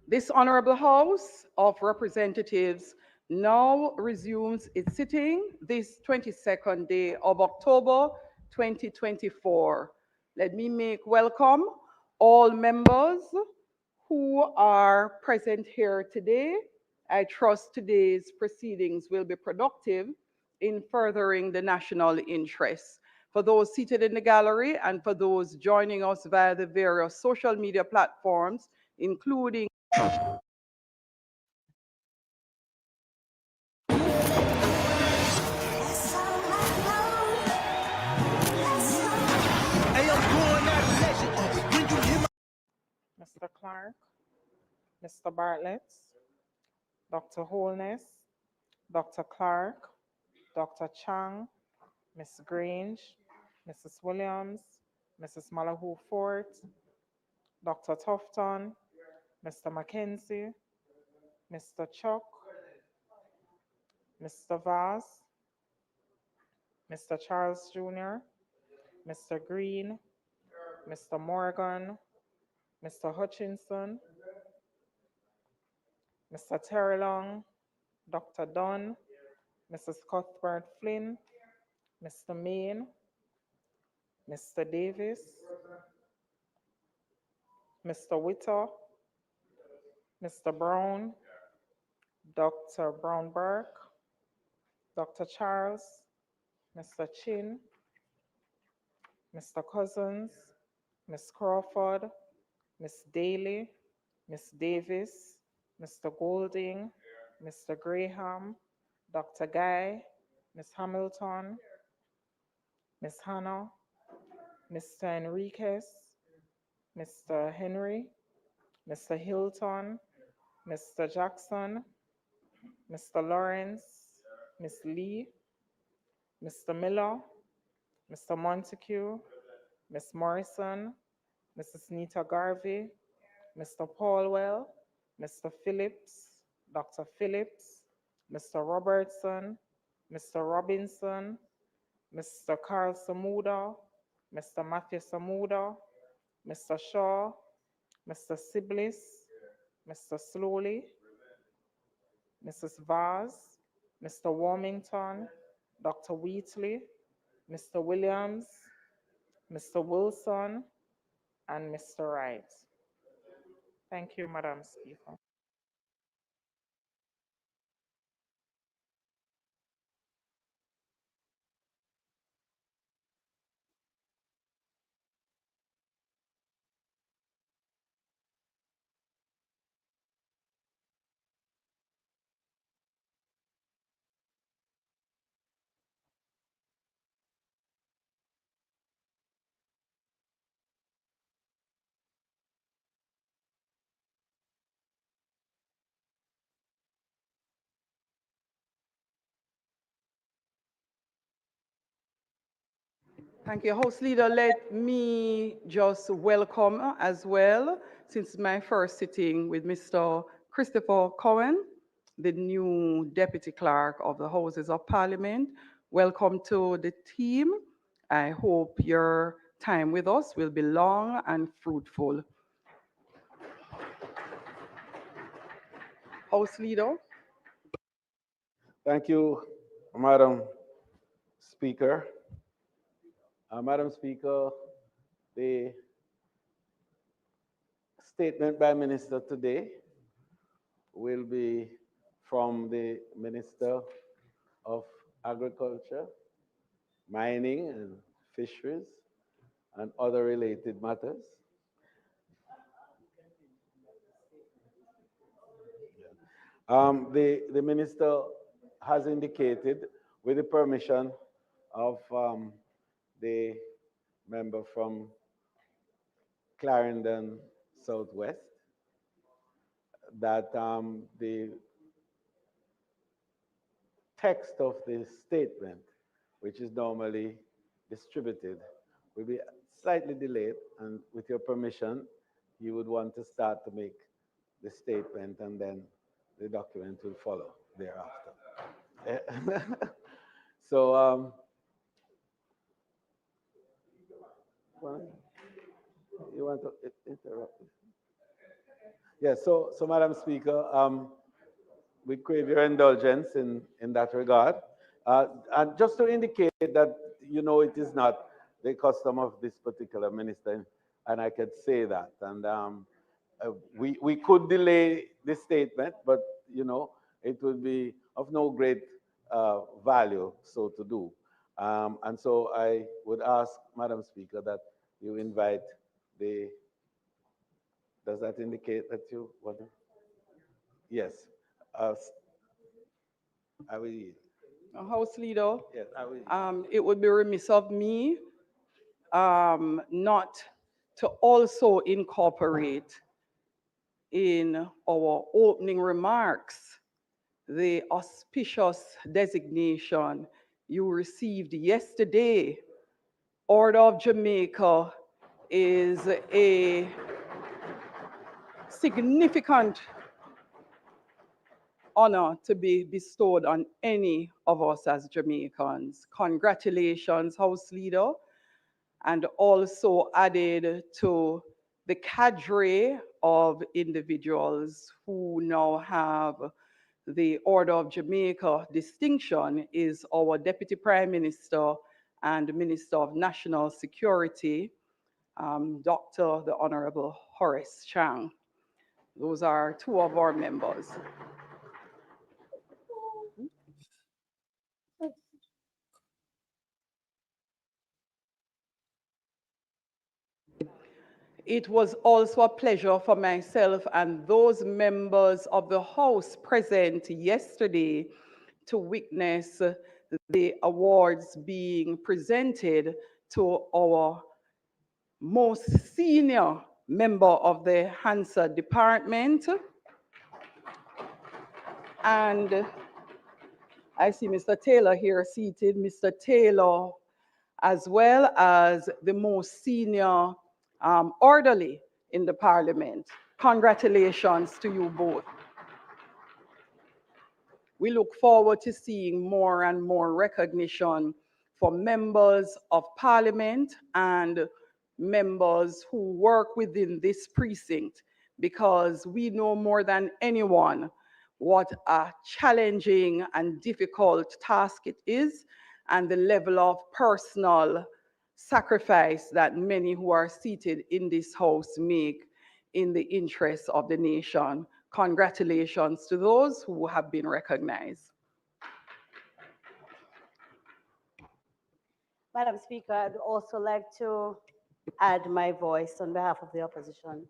This Honorable House of Representatives now resumes its sitting this 22nd day of October 2024. Let me make welcome all members who are present here today. I trust today's proceedings will be productive in furthering the national interest. For those seated in the gallery and for those joining us via the various social media platforms, including Mr. Clark, Mr. Bartlett, Dr. Holness, Dr. Clark, Dr. Chang, Ms. Grange, Mrs. Williams, Mrs. Malahoo Fort, Dr. Tufton, Mr. Mackenzie, Mr. Chuck, Mr. Vaz, Mr. Charles Jr., Mr. Green, Mr. Morgan, Mr. Hutchinson, Mr. Terrelong, Dr. Dunn, Mrs. Cuthbert Flynn, Mr. Main, Mr. Davis, Mr. Witter, Mr. Brown, Dr. Brownberg, Dr. Charles, Mr. Chin, Mr. Cousins, Ms. Crawford, Ms. Daly, Ms. Davis, Mr. Golding, Mr. Graham, Dr. Guy, Ms. Hamilton, Ms. Hannah, Mr. Enriquez, Mr. Henry, Mr. Hilton, Mr. Jackson, Mr. Lawrence, Ms. Lee, Mr. Miller, Mr. Montague, Ms. Morrison, Mrs. Nita Garvey, Mr. Paulwell, Mr. Phillips, Dr. Phillips, Mr. Robertson, Mr. Robinson, Mr. Carl Samuda, Mr. Matthew Samuda, Mr. Shaw, Mr. Siblis, Mr. Slowly, Mrs. Vaz, Mr. Warmington, Dr. Wheatley, Mr. Williams, Mr. Wilson, and Mr. Wright. Thank you, Madam Speaker. Thank you, House Leader. Let me just welcome as well, since my first sitting with Mr. Christopher Cohen, the new Deputy Clerk of the Houses of Parliament. Welcome to the team. I hope your time with us will be long and fruitful. House Leader. Thank you, Madam Speaker. Madam Speaker, the statement by Minister today will be from the Minister of Agriculture, Mining and Fisheries, and other related matters. The Minister has indicated, with the permission of the member from Clarendon Southwest, that the text of the statement, which is normally distributed, will be slightly delayed, and with your permission, you would want to start to make the statement, and then the document will follow thereafter. So, you want to interrupt? Yes, so Madam Speaker, we crave your indulgence in that regard. And just to indicate that, it is not the custom of this particular minister, and I could say that. And we could delay this statement, but, it would be of no great value so to do. And so I would ask, Madam Speaker, that you invite the, does that indicate that you want to? Yes. Uh, I will yield. House Leader, Yes, I will yield. it would be remiss of me not to also incorporate in our opening remarks the auspicious designation you received yesterday. Order of Jamaica is a significant honor to be bestowed on any of us as Jamaicans. Congratulations, House Leader, and also added to the cadre of individuals who now have the Order of Jamaica distinction is our Deputy Prime Minister and Minister of National Security, Dr. the Honorable Horace Chang. Those are two of our members. It was also a pleasure for myself and those members of the House present yesterday to witness the awards being presented to our most senior member of the Hansard Department. And I see Mr. Taylor here seated, Mr. Taylor, as well as the most senior orderly in the Parliament. Congratulations to you both. We look forward to seeing more and more recognition for members of Parliament and members who work within this precinct, because we know more than anyone what a challenging and difficult task it is, and the level of personal sacrifice that many who are seated in this house make in the interests of the nation. Congratulations to those who have been recognized. Madam Speaker, I'd also like to add my voice on behalf of the opposition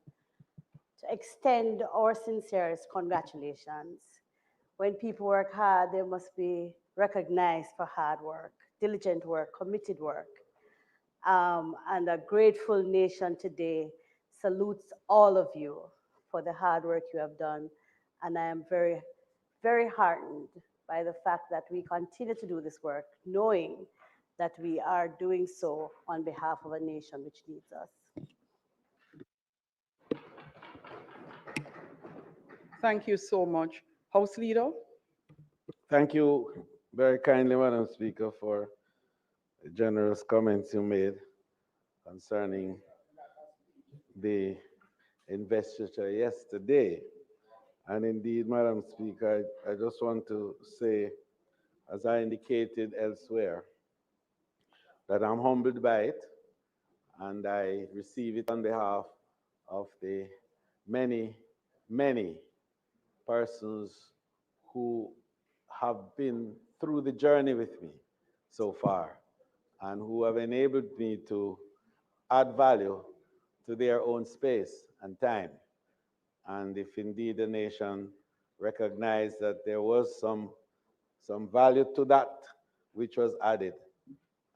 to extend our sincerest congratulations. When people work hard, they must be recognized for hard work, diligent work, committed work. And a grateful nation today salutes all of you for the hard work you have done. And I am very, very heartened by the fact that we continue to do this work, knowing that we are doing so on behalf of a nation which needs us. Thank you so much. House Leader? Thank you very kindly, Madam Speaker, for the generous comments you made concerning the investiture yesterday. And indeed, Madam Speaker, I just want to say, as I indicated elsewhere, that I'm humbled by it, and I receive it on behalf of the many, many persons who have been through the journey with me so far and who have enabled me to add value to their own space and time. And if indeed the nation recognized that there was some value to that which was added,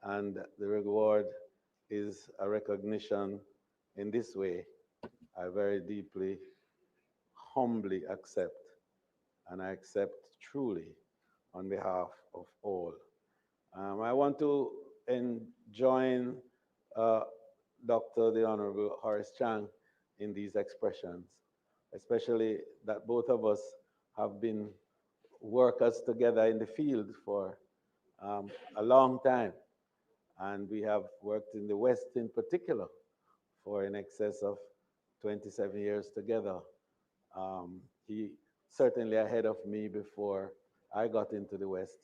and the reward is a recognition in this way, I very deeply, humbly accept, and I accept truly on behalf of all. I want to join Dr. the Honorable Horace Chang in these expressions, especially that both of us have been workers together in the field for a long time. And we have worked in the West in particular for in excess of 27 years together. He certainly ahead of me before I got into the West,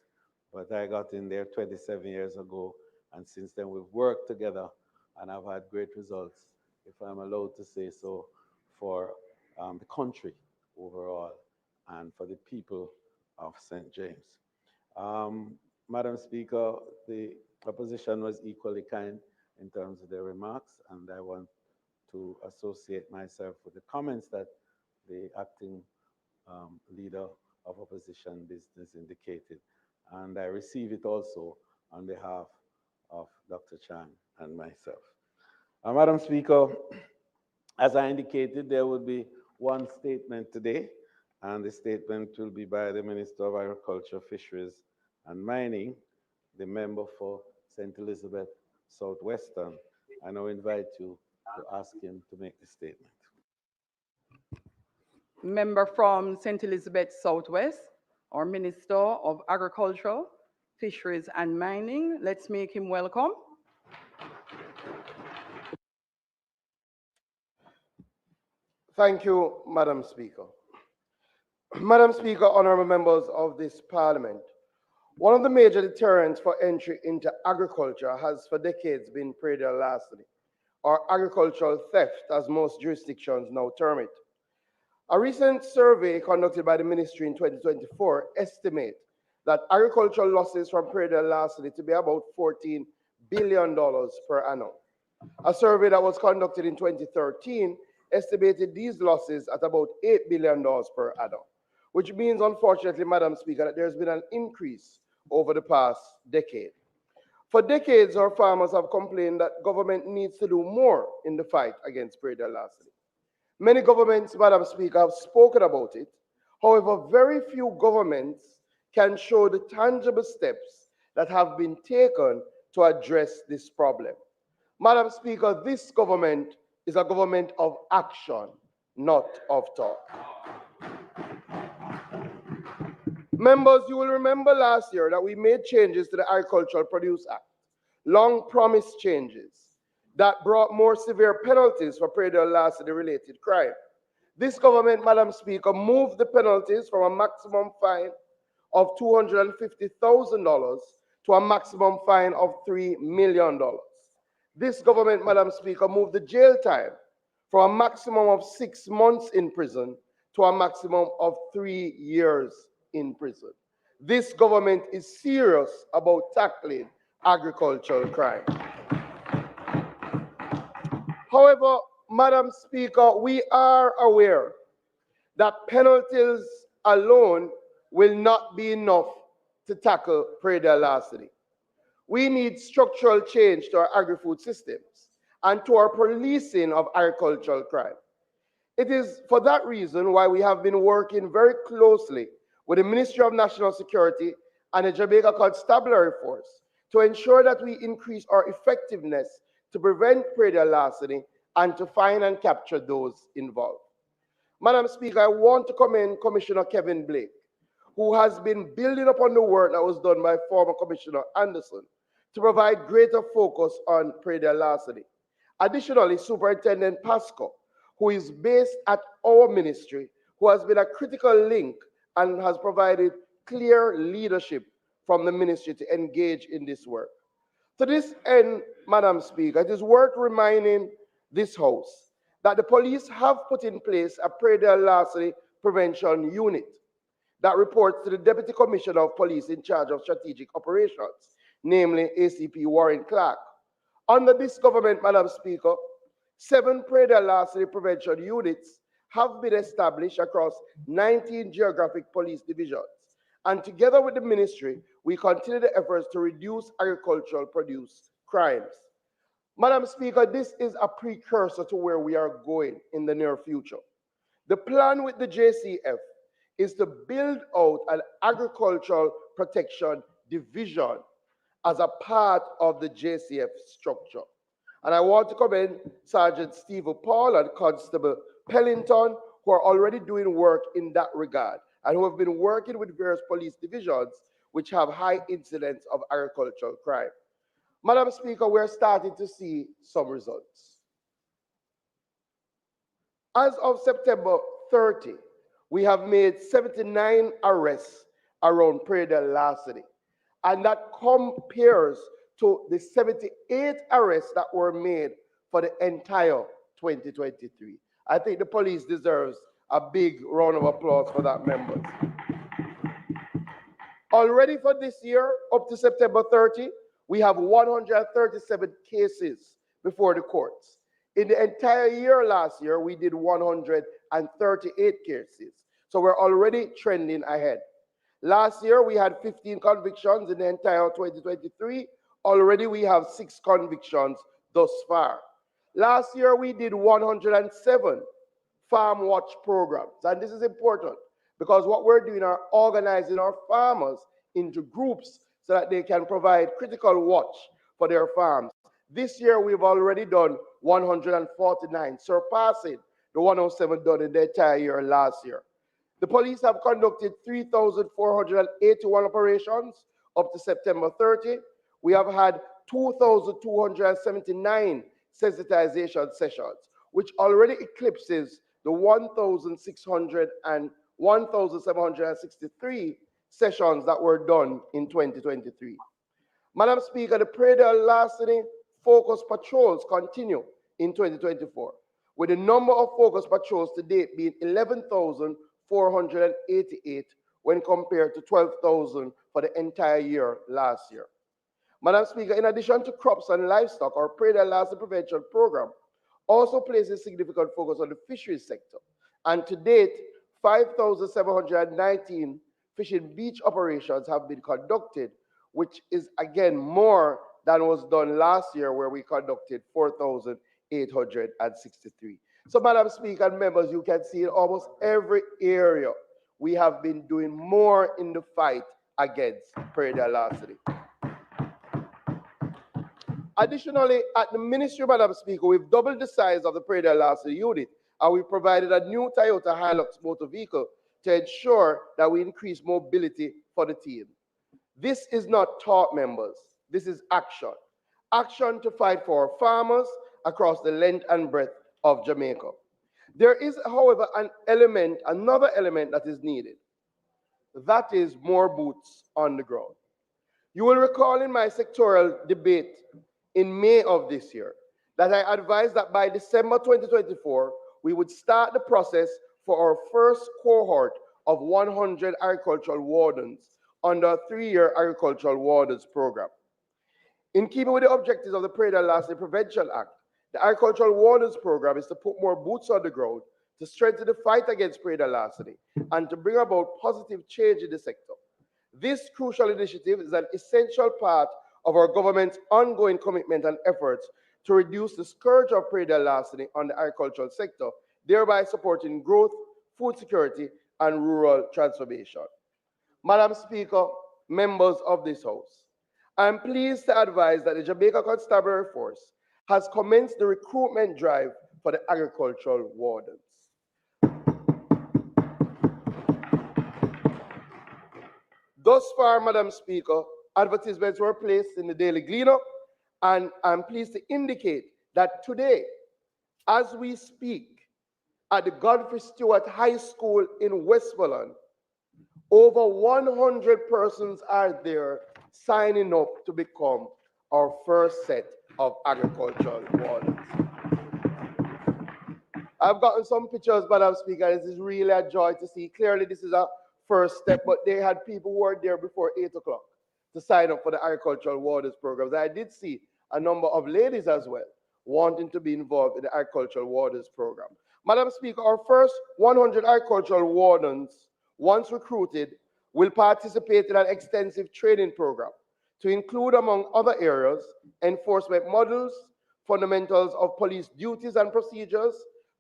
but I got in there 27 years ago, and since then we've worked together, and I've had great results, if I'm allowed to say so, for the country overall and for the people of St. James. Um, Madam Speaker, the opposition was equally kind in terms of their remarks, and I want to associate myself with the comments that the acting leader of opposition business indicated. And I receive it also on behalf of Dr. Chan and myself. Madam Speaker, as I indicated, there will be one statement today, and the statement will be by the Minister of Agriculture, Fisheries and Mining, the member for St. Elizabeth Southwestern. I now invite you to ask him to make the statement. Member from St. Elizabeth Southwest, our Minister of Agriculture, Fisheries and Mining. Let's make him welcome. Thank you, Madam Speaker. Madam Speaker, honorable members of this parliament, one of the major deterrents for entry into agriculture has for decades been predial larceny, or agricultural theft, as most jurisdictions now term it. A recent survey conducted by the ministry in 2024 estimates that agricultural losses from predial larceny to be about $14 billion per annum. A survey that was conducted in 2013 estimated these losses at about $8 billion per annum, which means, unfortunately, Madam Speaker, that there's been an increase over the past decade. For decades, our farmers have complained that government needs to do more in the fight against predial larceny. Many governments, Madam Speaker, have spoken about it. However, very few governments can show the tangible steps that have been taken to address this problem. Madam Speaker, this government is a government of action, not of talk. Members, you will remember last year that we made changes to the Agricultural Produce Act, long promised changes that brought more severe penalties for predial larceny related crime. This government, Madam Speaker, moved the penalties from a maximum fine of $250,000 to a maximum fine of $3 million. This government, Madam Speaker, moved the jail time from a maximum of 6 months in prison to a maximum of 3 years in prison. This government is serious about tackling agricultural crime. However, Madam Speaker, we are aware that penalties alone will not be enough to tackle predial larceny. We need structural change to our agri-food systems and to our policing of agricultural crime. It is for that reason why we have been working very closely with the Ministry of National Security and the Jamaica Constabulary Force to ensure that we increase our effectiveness to prevent predial larceny and to find and capture those involved. Madam Speaker, I want to commend Commissioner Kevin Blake, who has been building upon the work that was done by former Commissioner Anderson to provide greater focus on predial larceny. Additionally, Superintendent Pasco, who is based at our ministry, who has been a critical link and has provided clear leadership from the ministry to engage in this work. To this end, Madam Speaker, it is worth reminding this House that the police have put in place a predial larceny prevention unit that reports to the Deputy Commissioner of Police in charge of strategic operations, namely ACP Warren Clark. Under this government, Madam Speaker, 7 predial larceny prevention units have been established across 19 geographic police divisions. And together with the ministry, we continue the efforts to reduce agricultural produce crimes. Madam Speaker, this is a precursor to where we are going in the near future. The plan with the JCF is to build out an agricultural protection division as a part of the JCF structure. And I want to commend Sergeant Steve Paul and Constable Pellington, who are already doing work in that regard and who have been working with various police divisions which have high incidence of agricultural crime. Madam Speaker, we're starting to see some results. As of September 30, we have made 79 arrests around Prairie last city. And that compares to the 78 arrests that were made for the entire 2023. I think the police deserves a big round of applause for that, members. Already for this year, up to September 30, we have 137 cases before the courts. In the entire year last year, we did 138 cases. So we're already trending ahead. Last year, we had 15 convictions in the entire 2023. Already we have 6 convictions thus far. Last year, we did 107 farm watch programs. And this is important because what we're doing are organizing our farmers into groups so that they can provide critical watch for their farms. This year, we've already done 149, surpassing the 107 done in the entire year last year. The police have conducted 3,481 operations up to September 30. We have had 2,279 sensitization sessions, which already eclipses the 1,763 sessions that were done in 2023. Madam Speaker, the Prairie last city focus patrols continue in 2024, with the number of focus patrols to date being 11,488 when compared to 12,000 for the entire year last year. Madam Speaker, in addition to crops and livestock, our Prairie Loss Prevention Program also places significant focus on the fisheries sector. And to date, 5,719 fishing beach operations have been conducted, which is again more than was done last year, where we conducted 4,863. So, Madam Speaker and members, you can see in almost every area we have been doing more in the fight against Prairie loss city. Additionally, at the Ministry, Madam Speaker, we've doubled the size of the Prairie loss city unit, and we provided a new Toyota Hilux motor vehicle to ensure that we increase mobility for the team. This is not talk, members. This is action. Action to fight for our farmers across the length and breadth of Jamaica. There is, however, another element that is needed. That is more boots on the ground. You will recall in my sectoral debate in May of this year that I advised that by December 2024, we would start the process for our first cohort of 100 agricultural wardens under a 3-year agricultural wardens program. In keeping with the objectives of the Prairie Loss Prevention Act, the Agricultural Wardens Program is to put more boots on the ground to strengthen the fight against prey larceny and to bring about positive change in the sector. This crucial initiative is an essential part of our government's ongoing commitment and efforts to reduce the scourge of prey larceny on the agricultural sector, thereby supporting growth, food security, and rural transformation. Madam Speaker, members of this House, I am pleased to advise that the Jamaica Constabulary Force has commenced the recruitment drive for the agricultural wardens. Thus far, Madam Speaker, advertisements were placed in the Daily Gleaner, and I'm pleased to indicate that today, as we speak, at the Godfrey Stewart High School in Westmoreland, over 100 persons are there signing up to become our first set of agricultural wardens. I've gotten some pictures, Madam Speaker. This is really a joy to see. Clearly, this is a first step, but they had people who were there before 8 o'clock to sign up for the agricultural wardens programs. I did see a number of ladies as well wanting to be involved in the agricultural wardens program. Madam Speaker, our first 100 agricultural wardens, once recruited, will participate in an extensive training program to include, among other areas, enforcement models, fundamentals of police duties and procedures,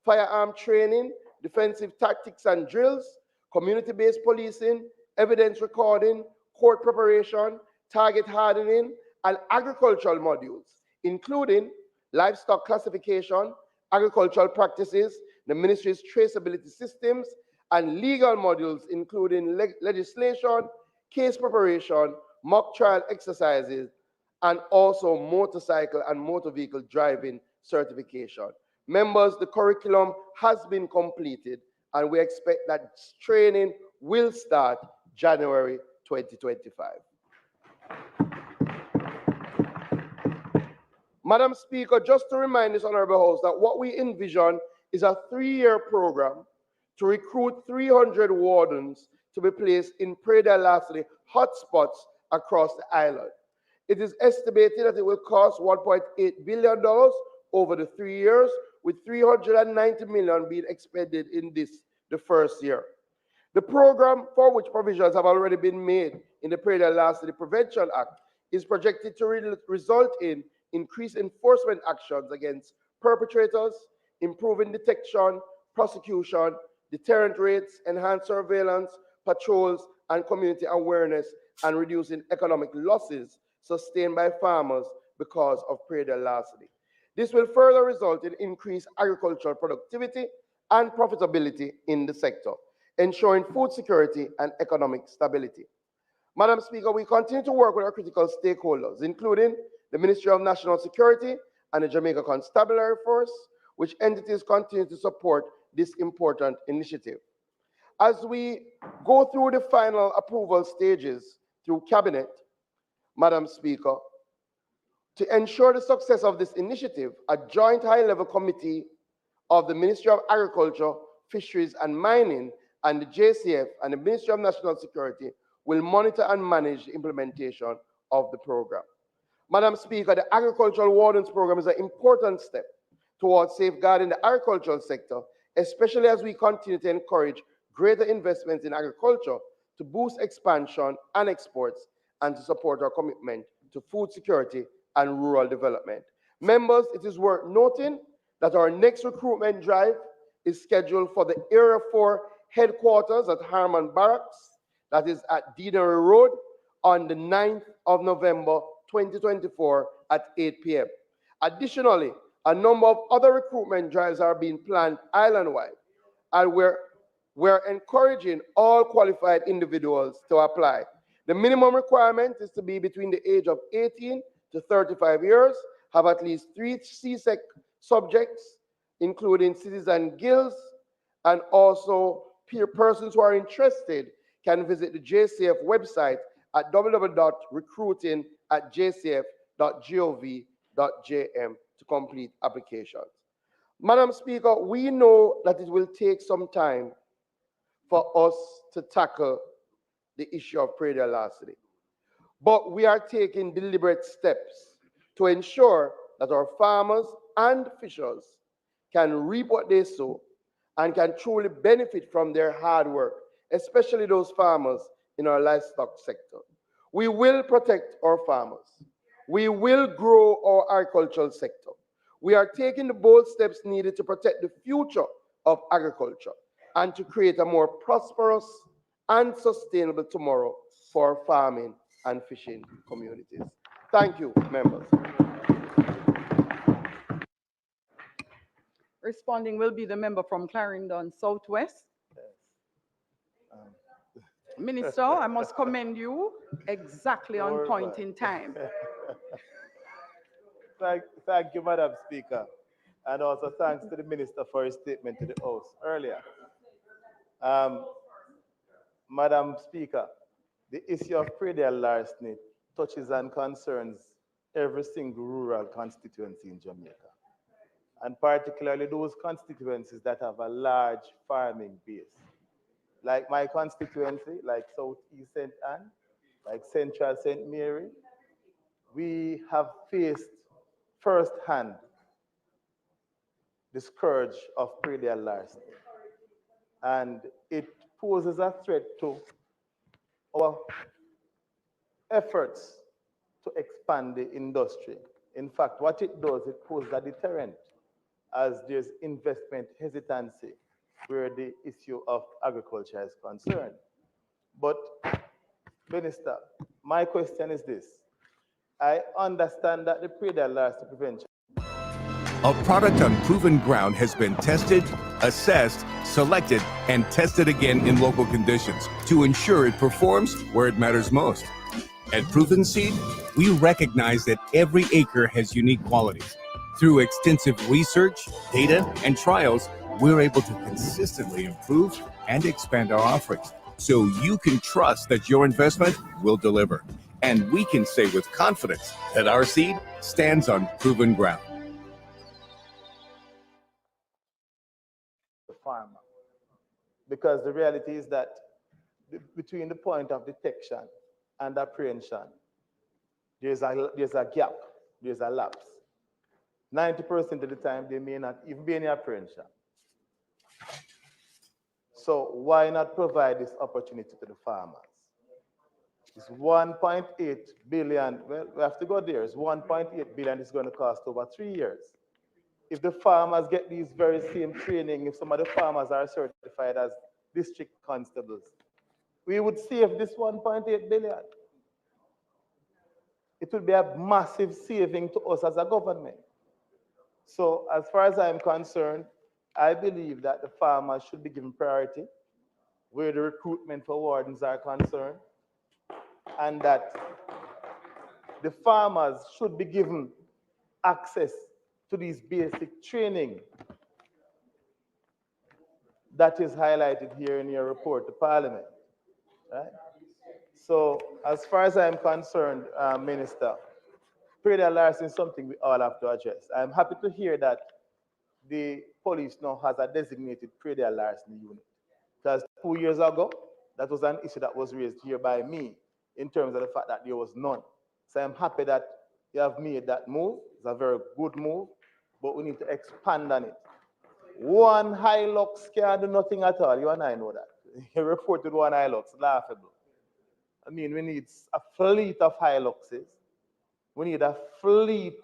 firearm training, defensive tactics and drills, community-based policing, evidence recording, court preparation, target hardening, and agricultural modules, including livestock classification, agricultural practices, the ministry's traceability systems, and legal modules, including legislation, case preparation, mock trial exercises, and also motorcycle and motor vehicle driving certification. Members, the curriculum has been completed and we expect that training will start January 2025. Madam Speaker, just to remind this Honorable House that what we envision is a 3-year program to recruit 300 wardens to be placed in Preda-Lastly hotspots across the island. It is estimated that it will cost $1.8 billion over the 3 years, with $390 million being expended in the first year. The program, for which provisions have already been made in the Preda-Lastly Prevention Act, is projected to result in increased enforcement actions against perpetrators, improving detection, prosecution, deterrent rates, enhanced surveillance, patrols, and community awareness, and reducing economic losses sustained by farmers because of Preda-Lastly. This will further result in increased agricultural productivity and profitability in the sector, ensuring food security and economic stability. Madam Speaker, we continue to work with our critical stakeholders, including the Ministry of National Security and the Jamaica Constabulary Force, which entities continue to support this important initiative. As we go through the final approval stages through Cabinet, Madam Speaker, to ensure the success of this initiative, a joint high-level committee of the Ministry of Agriculture, Fisheries and Mining and the JCF and the Ministry of National Security will monitor and manage the implementation of the program. Madam Speaker, the Agricultural Wardens Program is an important step towards safeguarding the agricultural sector, especially as we continue to encourage greater investments in agriculture to boost expansion and exports and to support our commitment to food security and rural development. Members, it is worth noting that our next recruitment drive is scheduled for the Area 4 headquarters at Harman Barracks, that is at Deanery Road, on the 9th of November 2024 at 8 p.m. Additionally, a number of other recruitment drives are being planned island-wide, and we're encouraging all qualified individuals to apply. The minimum requirement is to be between the age of 18 to 35 years, have at least 3 CSEC subjects, including citizen guilds, and also persons who are interested can visit the JCF website at www.recruiting@jcf.gov.jm to complete applications. Madam Speaker, we know that it will take some time for us to tackle the issue of Preda-Lastly, but we are taking deliberate steps to ensure that our farmers and fishers can reap what they sow and can truly benefit from their hard work, especially those farmers in our livestock sector. We will protect our farmers. We will grow our agricultural sector. We are taking the bold steps needed to protect the future of agriculture and to create a more prosperous and sustainable tomorrow for farming and fishing communities. Thank you, members. Responding will be the member from Clarendon Southwest. Minister, I must commend you exactly on point in time. Thank you, Madam Speaker. And also thanks to the Minister for his statement to the House earlier. Madam Speaker, the issue of Preda-Lastly touches and concerns every single rural constituency in Jamaica, and particularly those constituencies that have a large farming base. Like my constituency, like Southeast St. Anne, like Central St. Mary, we have faced firsthand the scourge of Preda-Lastly, and it poses a threat to our efforts to expand the industry. In fact, what it does, it poses a deterrent as there's investment hesitancy where the issue of agriculture is concerned. But, Minister, my question is this. I understand that the Preda-Lastly prevention. A product on proven ground has been tested, assessed, selected, and tested again in local conditions to ensure it performs where it matters most. At Proven Seed, we recognize that every acre has unique qualities. Through extensive research, data, and trials, we're able to consistently improve and expand our offerings so you can trust that your investment will deliver. And we can say with confidence that our seed stands on proven ground. The farmer. Because the reality is that between the point of detection and apprehension, there's a gap, there's a lapse. 90% of the time, they may not even be any apprehension. So why not provide this opportunity to the farmers? It's 1.8 billion, well, we have to go there. It's 1.8 billion is going to cost over 3 years. If the farmers get these very same training, if some of the farmers are certified as district constables, we would save this 1.8 billion. It would be a massive saving to us as a government. So as far as I'm concerned, I believe that the farmers should be given priority where the recruitment for wardens are concerned, and that the farmers should be given access to these basic training that is highlighted here in your report to Parliament. Right? So as far as I'm concerned, Minister, predatory larceny is something we all have to address. I'm happy to hear that the police now has a designated predatory larceny unit. Because 2 years ago, that was an issue that was raised here by me in terms of the fact that there was none. So I'm happy that you have made that move. It's a very good move, but we need to expand on it. One Hilux can't do nothing at all. You and I know that. You reported one Hilux, laughable. I mean, we need a fleet of Hiluxes. We need a fleet,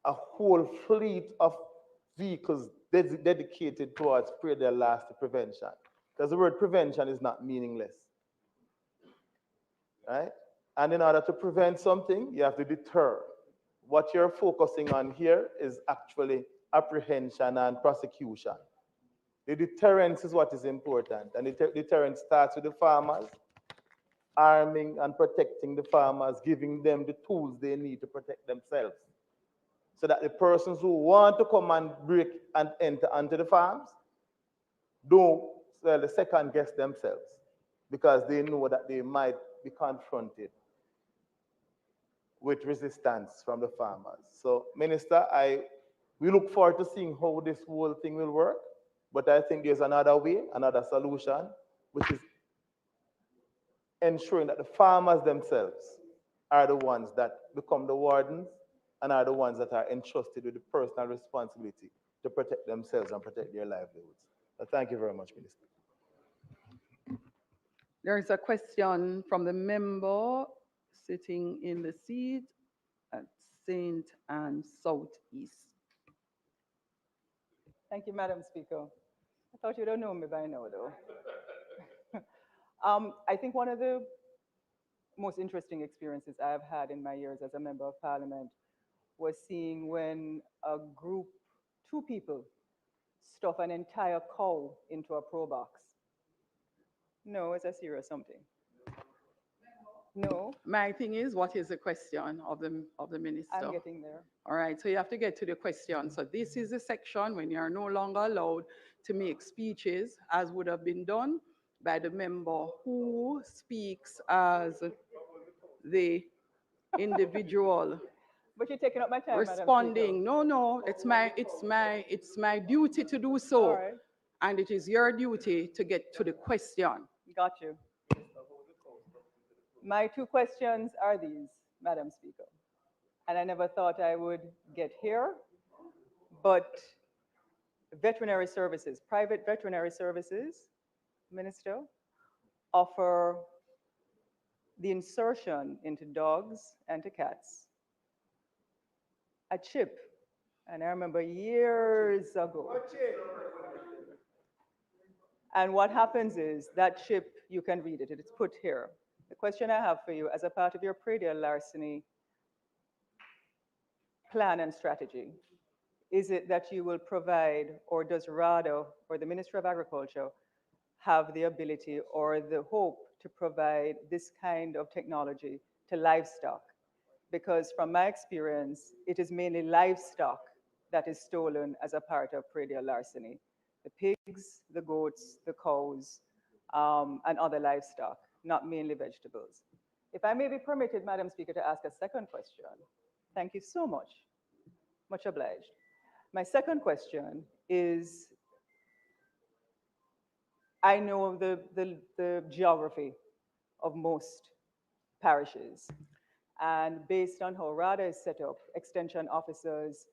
a whole fleet of vehicles dedicated towards predatory larceny prevention. Because the word prevention is not meaningless. Right? And in order to prevent something, you have to deter. What you're focusing on here is actually apprehension and prosecution. The deterrence is what is important. And the deterrence starts with the farmers, arming and protecting the farmers, giving them the tools they need to protect themselves. So that the persons who want to come and break and enter onto the farms don't second guess themselves, because they know that they might be confronted with resistance from the farmers. So, Minister, we look forward to seeing how this whole thing will work, but I think there's another way, another solution, which is ensuring that the farmers themselves are the ones that become the wardens and are the ones that are entrusted with the personal responsibility to protect themselves and protect their livelihoods. So thank you very much, Minister. There is a question from the member sitting in the seat at St. Anne Southeast. Thank you, Madam Speaker. I thought you don't know me by now, though. I think one of the most interesting experiences I've had in my years as a member of Parliament was seeing when a group, 2 people, stuff an entire cow into a pro box. No, it's a serious something. No, My thing is, what is the question of the minister? I'm getting there. All right, so you have to get to the question. So this is a section when you are no longer allowed to make speeches, as would have been done by the member who speaks as the individual But you're taking up my time, responding. Madam No, it's my duty to do Speaker. so, All right, and it is your duty to get to the question. got you. My 2 questions are these, Madam Speaker. And I never thought I would get here, but veterinary services, private veterinary services, Minister, offer the insertion into dogs and to cats a chip. And I remember years ago. And what happens is that chip, you can read it, it's put here. The question I have for you, as a part of your predatory larceny plan and strategy, is it that you will provide, or does RADA or the Ministry of Agriculture have the ability or the hope to provide this kind of technology to livestock? Because from my experience, it is mainly livestock that is stolen as a part of predial larceny. The pigs, the goats, the cows, and other livestock, not mainly vegetables. If I may be permitted, Madam Speaker, to ask a second question. Thank you so much. Much obliged. My second question is, I know the geography of most parishes. And based on how RADA is set up, extension officers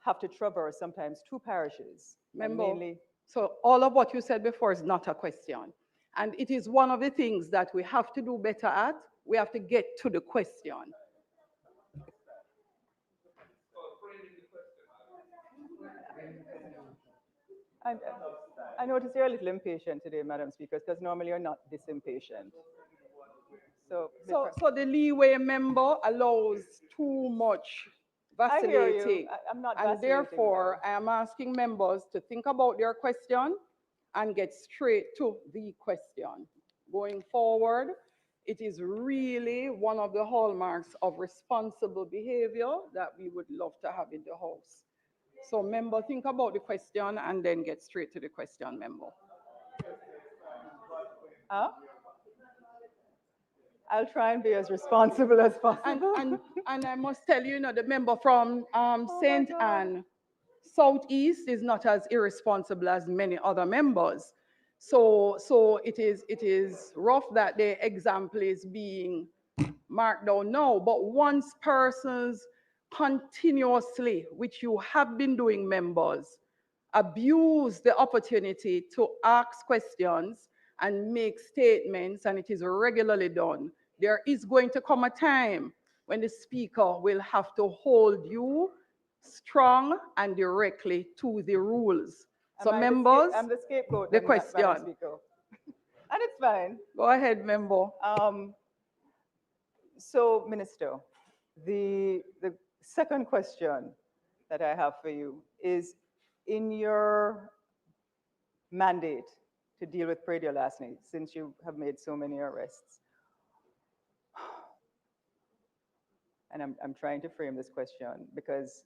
have to traverse sometimes two parishes. and Member, mainly, so all of what you said before is not a question. And it is one of the things that we have to do better at. We have to get to the question. and I notice you're a little impatient today, Madam Speaker, because normally you're not this impatient. So the leeway member allows too much I hear you. vacillating. I'm not And vacillating, therefore, madam. I am asking members to think about their question and get straight to the question. Going forward, it is really one of the hallmarks of responsible behavior that we would love to have in the House. So member, think about the question and then get straight to the question, member. Huh? I'll try and be as responsible as possible. And I must tell you, the member from St. God. Anne Southeast is not as irresponsible as many other members. So it is rough that the example is being marked down now. But once persons continuously, which you have been doing, members, abuse the opportunity to ask questions and make statements, and it is regularly done, there is going to come a time when the speaker will have to hold you strong and directly to the rules. So members, I'm the scapegoat. the then, Madam question. Speaker. And it's fine. Go ahead, member. So, Minister, the second question that I have for you is, in your mandate to deal with predial larceny, since you have made so many arrests, and I'm trying to frame this question because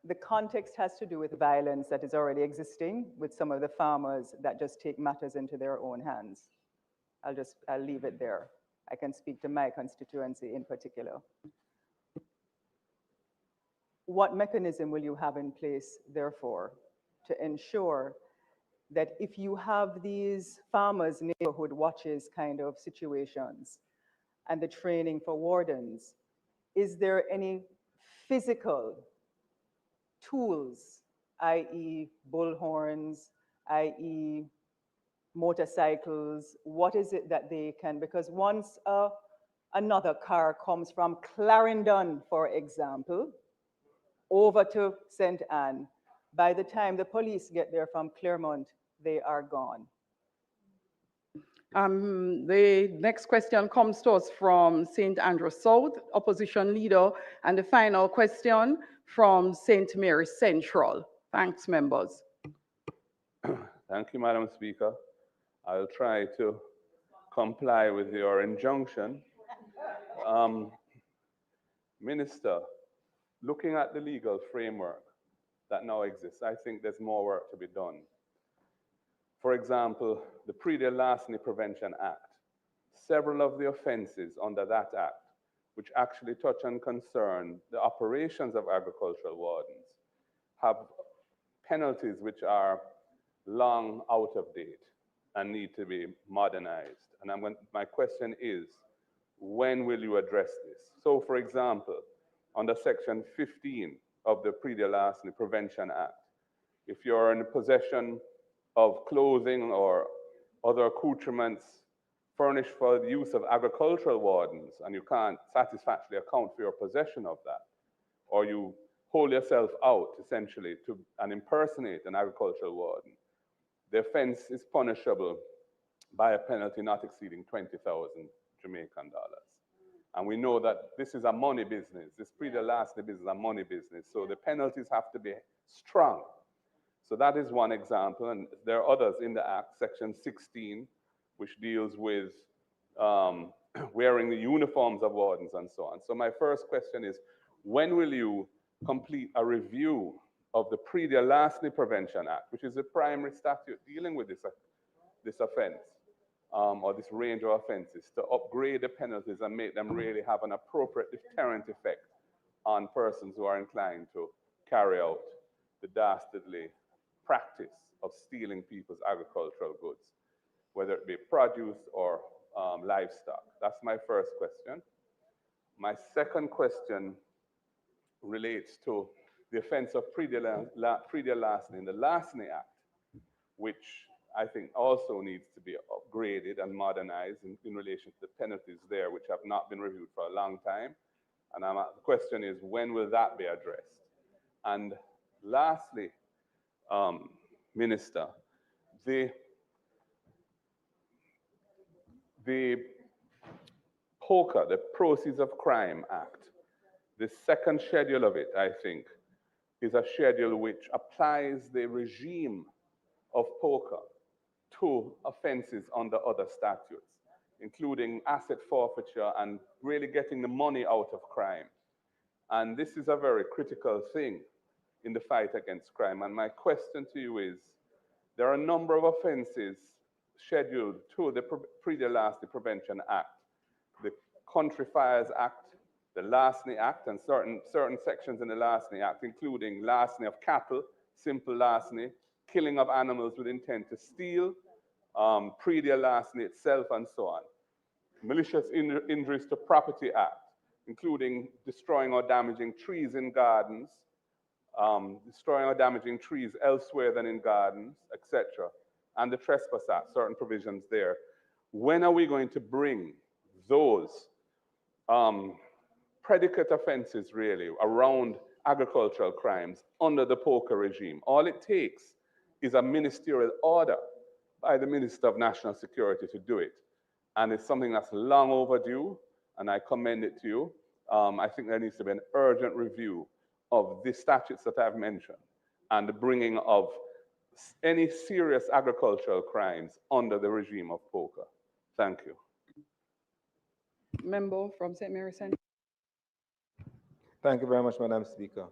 the context has to do with violence that is already existing with some of the farmers that just take matters into their own hands. I'll leave it there. I can speak to my constituency in particular. What mechanism will you have in place, therefore, to ensure that if you have these farmers' neighborhood watches kind of situations and the training for wardens, is there any physical tools, i.e. bullhorns, i.e. motorcycles? What is it that they can, because once another car comes from Clarendon, for example, over to St. Anne, by the time the police get there from Claremont, they are gone. The next question comes to us from St. Andrew South, opposition leader, and the final question from St. Mary Central. Thanks, members. Thank you, Madam Speaker. I'll try to comply with your injunction. Minister, looking at the legal framework that now exists, I think there's more work to be done. For example, the Predial Larceny Prevention Act. Several of the offenses under that act, which actually touch and concern the operations of agricultural wardens, have penalties which are long out of date and need to be modernized. And my question is, when will you address this? So, for example, under Section 15 of the Predial Larceny Prevention Act, if you're in possession of clothing or other accoutrements furnished for the use of agricultural wardens, and you can't satisfactorily account for your possession of that, or you hold yourself out essentially to and impersonate an agricultural warden, the offense is punishable by a penalty not exceeding 20,000 Jamaican dollars. And we know that this is a money business. This Predial Larceny business is a money business. So the penalties have to be strong. So that is one example. And there are others in the Act, Section 16, which deals with wearing the uniforms of wardens and so on. So my first question is, when will you complete a review of the Pre-Dear Larceny Prevention Act, which is the primary statute dealing with this offense, or this range of offenses, to upgrade the penalties and make them really have an appropriate deterrent effect on persons who are inclined to carry out the dastardly practice of stealing people's agricultural goods, whether it be produce or livestock? That's my first question. My second question relates to the offense of pre-dear larceny in the Larceny Act, which I think also needs to be upgraded and modernized in relation to the penalties there, which have not been reviewed for a long time. And the question is, when will that be addressed? And lastly, Minister, the POCA, the Proceeds of Crime Act, the second schedule of it, I think, is a schedule which applies the regime of POCA to offenses under other statutes, including asset forfeiture and really getting the money out of crime. And this is a very critical thing in the fight against crime. And my question to you is, there are a number of offenses scheduled to the Pre-Dear Larceny Prevention Act, the Country Fires Act, the Larceny Act, and certain sections in the Larceny Act, including larceny of cattle, simple larceny, killing of animals with intent to steal, pre-dear larceny itself, and so on. Malicious injuries to Property Act, including destroying or damaging trees in gardens, destroying or damaging trees elsewhere than in gardens, etc. And the Trespass Act, certain provisions there. When are we going to bring those predicate offenses really around agricultural crimes under the POCA regime? All it takes is a ministerial order by the Minister of National Security to do it. And it's something that's long overdue, and I commend it to you. I think there needs to be an urgent review of the statutes that I've mentioned and the bringing of any serious agricultural crimes under the regime of POCA. Thank you. Member from St. Mary Central. Thank you very much, Madam Speaker.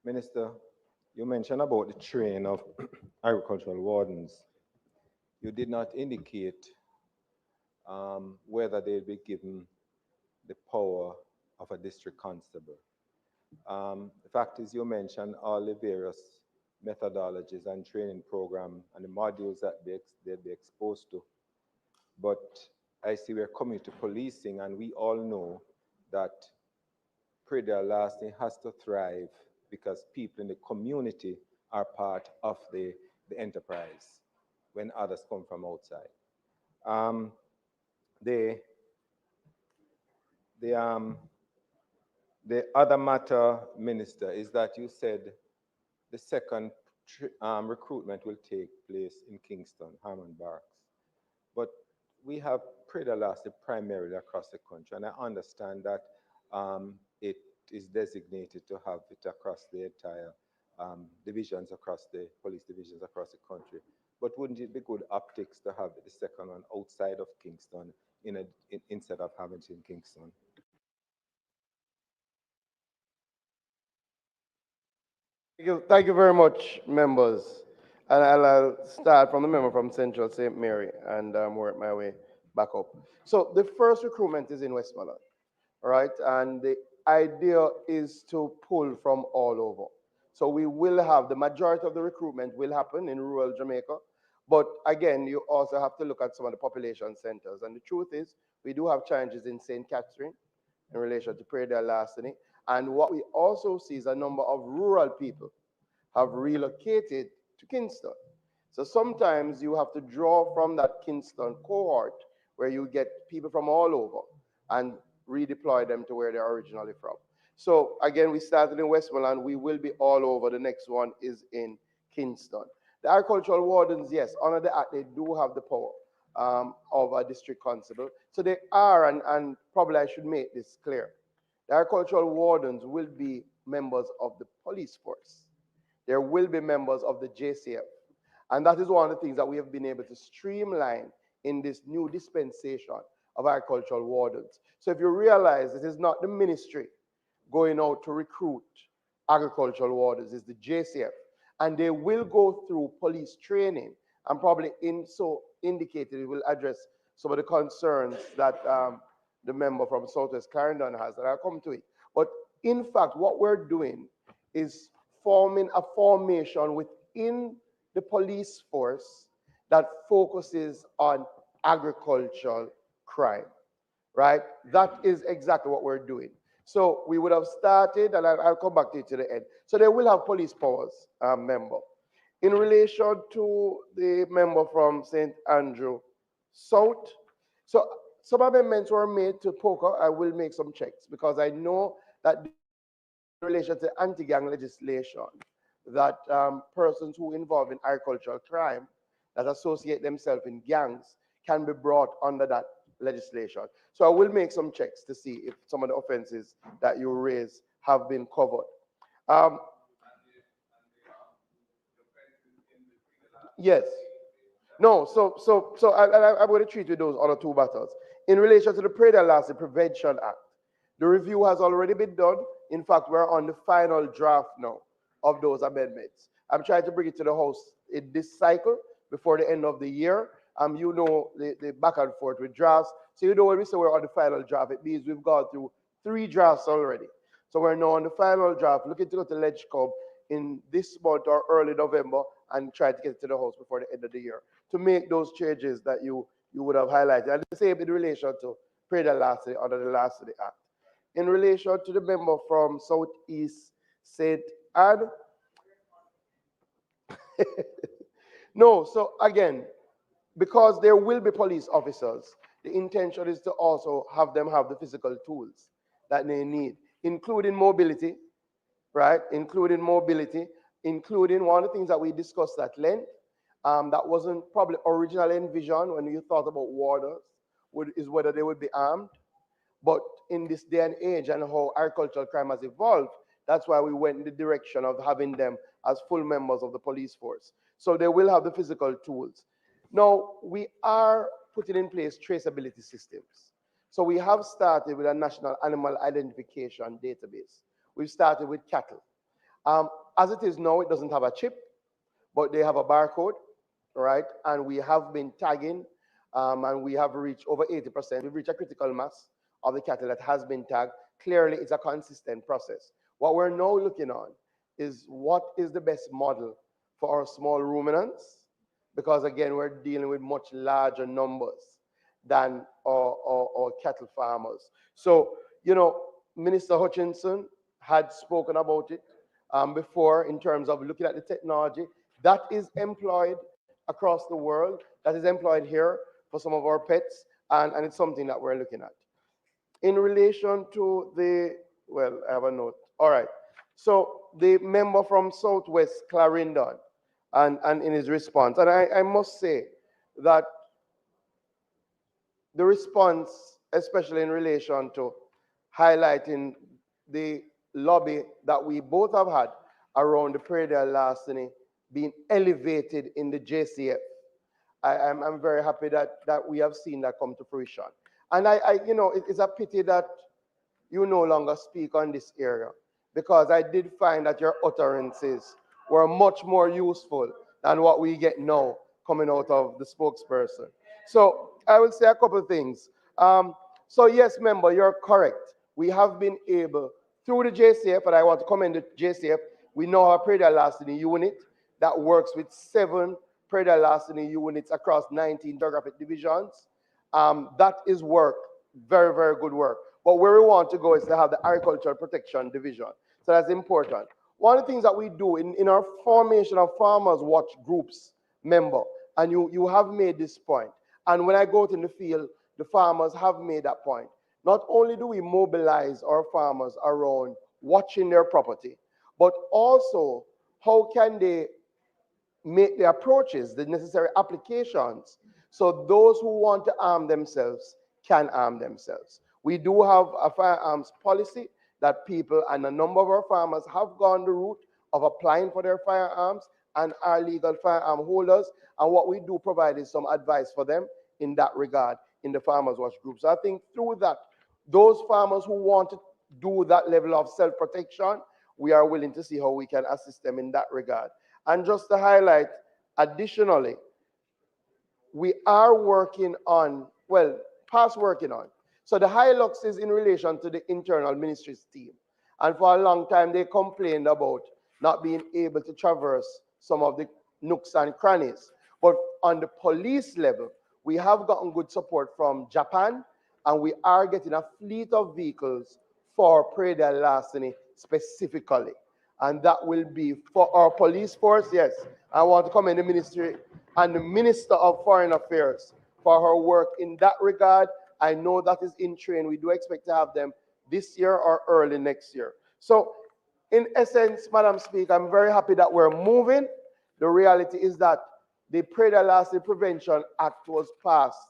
Minister, you mentioned about the training of agricultural wardens. You did not indicate whether they'll be given the power of a district constable. The fact is, you mentioned all the various methodologies and training program and the modules that they'll be exposed to. But I see we're coming to policing, and we all know that pre-dear larceny has to thrive because people in the community are part of the enterprise when others come from outside. The other matter, Minister, is that you said the second recruitment will take place in Kingston, Harmon Barracks. But we have pre-dear larceny primarily across the country, and I understand that it is designated to have it across the entire divisions, across the police divisions across the country. But wouldn't it be good optics to have the second one outside of Kingston instead of having it in Kingston? Thank you very much, members. And I'll start from the member from Central St. Mary and work my way back up. So the first recruitment is in Westmoreland, all right? And the idea is to pull from all over. So we will have, the majority of the recruitment will happen in rural Jamaica. But again, you also have to look at some of the population centers. And the truth is, we do have challenges in St. Catherine in relation to pre-dear larceny. And what we also see is a number of rural people have relocated to Kingston. So sometimes you have to draw from that Kingston cohort where you get people from all over and redeploy them to where they're originally from. So again, we started in Westmoreland. We will be all over. The next one is in Kingston. The agricultural wardens, yes, under the act, they do have the power of a district constable. So they are, and probably I should make this clear, the agricultural wardens will be members of the police force. There will be members of the JCF. And that is one of the things that we have been able to streamline in this new dispensation of agricultural wardens. So if you realize it is not the ministry going out to recruit agricultural wardens, it's the JCF. And they will go through police training, and probably so indicated it will address some of the concerns that the member from Southwest Clarendon has, and I'll come to it. But in fact, what we're doing is forming a formation within the police force that focuses on agricultural crime, right? That is exactly what we're doing. So we would have started, and I'll come back to it to the end. So they will have police powers, member. In relation to the member from St. Andrew South, so some amendments were made to POCA. I will make some checks because I know that in relation to anti-gang legislation, that persons who involve in agricultural crime that associate themselves in gangs can be brought under that legislation. So I will make some checks to see if some of the offenses that you raise have been covered. Yes. No, so I'm going to treat with those other two matters. In relation to the Predator Prevention Act, the review has already been done. In fact, we're on the final draft now of those amendments. I'm trying to bring it to the House in this cycle before the end of the year. You know the back and forth with drafts. So you know when we say we're on the final draft, it means we've gone through 3 drafts already. So we're now on the final draft, looking to go to LegCom in this month or early November and try to get it to the House before the end of the year to make those changes that you would have highlighted. And the same in relation to Preda Lassie under the Lassie Act. In relation to the member from Southeast St. Anne, no, so again, because there will be police officers, the intention is to also have them have the physical tools that they need, including mobility, right? Including mobility, including one of the things that we discussed at length, that wasn't probably originally envisioned when you thought about warders, is whether they would be armed. But in this day and age and how agricultural crime has evolved, that's why we went in the direction of having them as full members of the police force. So they will have the physical tools. Now, we are putting in place traceability systems. So we have started with a national animal identification database. We've started with cattle. As it is now, it doesn't have a chip, but they have a barcode, right? And we have been tagging, and we have reached over 80%. We've reached a critical mass of the cattle that has been tagged. Clearly, it's a consistent process. What we're now looking on is what is the best model for our small ruminants, because again, we're dealing with much larger numbers than our cattle farmers. So, you know, Minister Hutchinson had spoken about it before in terms of looking at the technology that is employed across the world, that is employed here for some of our pets, and it's something that we're looking at. In relation to the, well, I have a note. All right. So the member from Southwest Clarendon, and in his response, and I must say that the response, especially in relation to highlighting the lobby that we both have had around the Prada larceny being elevated in the JCF, I'm very happy that we have seen that come to fruition. And you know, it's a pity that you no longer speak on this area, because I did find that your utterances were much more useful than what we get now coming out of the spokesperson. So I will say a couple of things. So yes, member, you're correct. We have been able, through the JCF, and I want to commend the JCF, we now have a Prada larceny unit that works with 7 Prada larceny units across 19 geographic divisions. That is work, very, very good work. But where we want to go is to have the Agricultural Protection Division. So that's important. One of the things that we do in our formation of Farmers Watch groups, member, and you have made this point, and when I go out in the field, the farmers have made that point. Not only do we mobilize our farmers around watching their property, but also how can they make the approaches, the necessary applications, so those who want to arm themselves can arm themselves. We do have a firearms policy that people and a number of our farmers have gone the route of applying for their firearms and are legal firearm holders. And what we do provide is some advice for them in that regard, in the Farmers Watch group. So I think through that, those farmers who want to do that level of self-protection, we are willing to see how we can assist them in that regard. And just to highlight, additionally, we are working on, well, past working on. So the Hilux is in relation to the internal ministries team. And for a long time, they complained about not being able to traverse some of the nooks and crannies. But on the police level, we have gotten good support from Japan, and we are getting a fleet of vehicles for Prayer del Larceny specifically. And that will be for our police force. Yes, I want to commend the ministry and the Minister of Foreign Affairs for her work in that regard. I know that is in train. We do expect to have them this year or early next year. So in essence, Madam Speaker, I'm very happy that we're moving. The reality is that the Prayer del Larceny Prevention Act was passed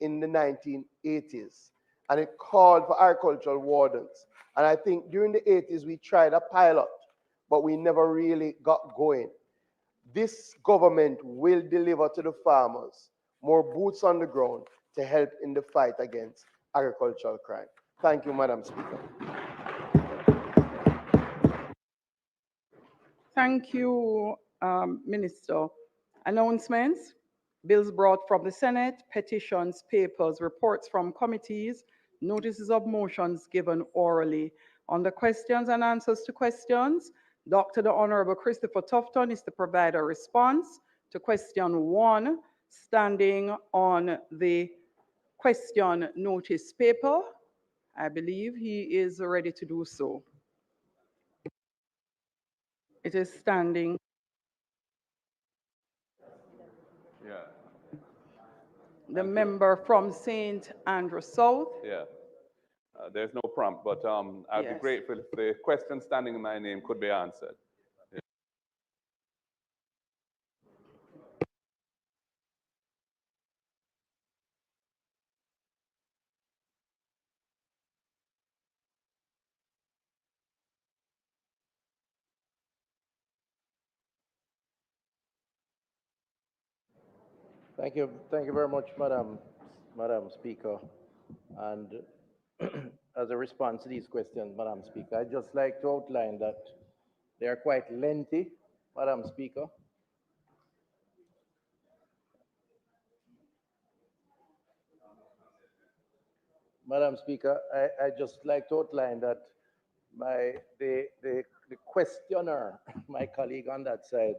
in the 1980s, and it called for agricultural wardens. And I think during the 80s, we tried a pilot, but we never really got going. This government will deliver to the farmers more boots on the ground to help in the fight against agricultural crime. Thank you, Madam Speaker. Thank you, Minister. Announcements, bills brought from the Senate, petitions, papers, reports from committees, notices of motions given orally. On the questions and answers to questions, Dr. the Honorable Christopher Tufton is to provide a response to question 1, standing on the question notice paper. I believe he is ready to do so. It is standing. Yeah. The member from St. Andrew South. Yeah. There's no prompt, but I'd be Yes. grateful if the question standing in my name could be answered. Thank you very much, Madam Speaker. And as a response to these questions, Madam Speaker, I'd just like to outline that they are quite lengthy, Madam Speaker. Madam Speaker, I just like to outline that the questioner, my colleague on that side,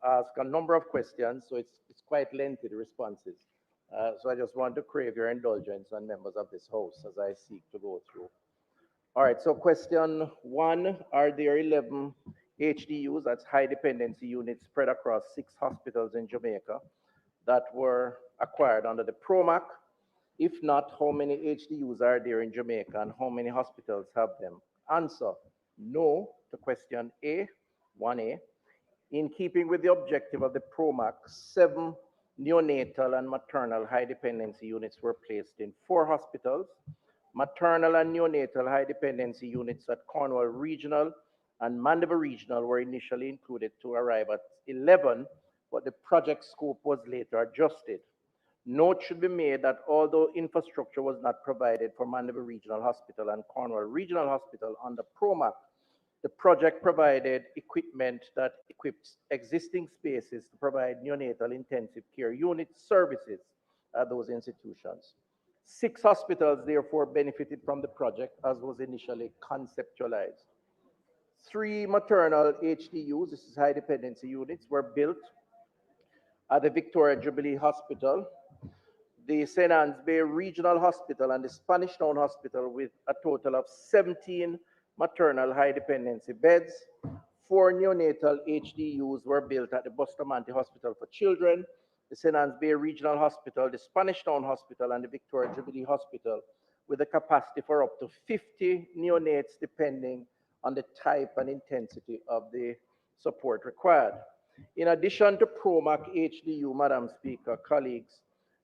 asked a number of questions, so it's quite lengthy, the responses. So I just want to crave your indulgence on members of this House as I seek to go through. All right, so question 1, are there 11 HDUs, that's high dependency units, spread across 6 hospitals in Jamaica that were acquired under the PROMAC? If not, how many HDUs are there in Jamaica and how many hospitals have them? Answer, no to question A, 1A. In keeping with the objective of the PROMAC, 7 neonatal and maternal high dependency units were placed in 4 hospitals. Maternal and neonatal high dependency units at Cornwall Regional and Mandeville Regional were initially included to arrive at 11, but the project scope was later adjusted. Note should be made that although infrastructure was not provided for Mandeville Regional Hospital and Cornwall Regional Hospital under PROMAC, the project provided equipment that equips existing spaces to provide neonatal intensive care unit services at those institutions. 6 hospitals therefore benefited from the project as was initially conceptualized. 3 maternal HDUs, this is high dependency units, were built at the Victoria Jubilee Hospital, the St. Anne's Bay Regional Hospital, and the Spanish Town Hospital, with a total of 17 maternal high dependency beds. 4 neonatal HDUs were built at the Bustamante Hospital for Children, the St. Anne's Bay Regional Hospital, the Spanish Town Hospital, and the Victoria Jubilee Hospital, with a capacity for up to 50 neonates depending on the type and intensity of the support required. In addition to PROMAC HDU, Madam Speaker, colleagues,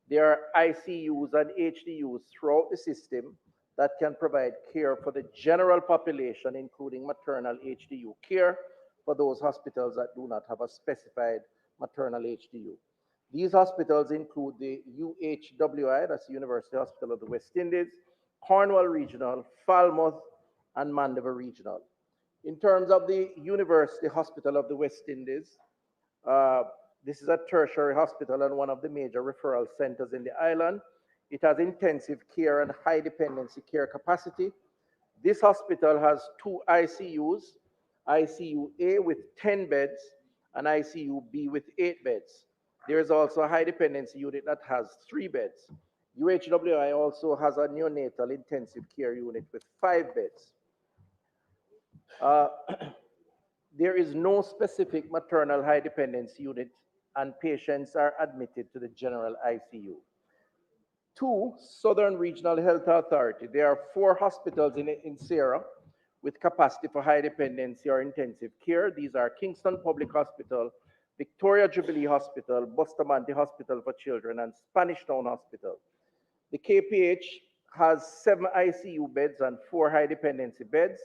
there are ICUs and HDUs throughout the system that can provide care for the general population, including maternal HDU care for those hospitals that do not have a specified maternal HDU. These hospitals include the UHWI, that's the University Hospital of the West Indies, Cornwall Regional, Falmouth, and Mandeville Regional. In terms of the University Hospital of the West Indies, this is a tertiary hospital and one of the major referral centers in the island. It has intensive care and high dependency care capacity. This hospital has 2 ICUs, ICU A with 10 beds and ICU B with 8 beds. There is also a high dependency unit that has 3 beds. UHWI also has a neonatal intensive care unit with 5 beds. There is no specific maternal high dependency unit and patients are admitted to the general ICU. 2, Southern Regional Health Authority. There are 4 hospitals in Sierra with capacity for high dependency or intensive care. These are Kingston Public Hospital, Victoria Jubilee Hospital, Bustamante Hospital for Children, and Spanish Town Hospital. The KPH has 7 ICU beds and 4 high dependency beds.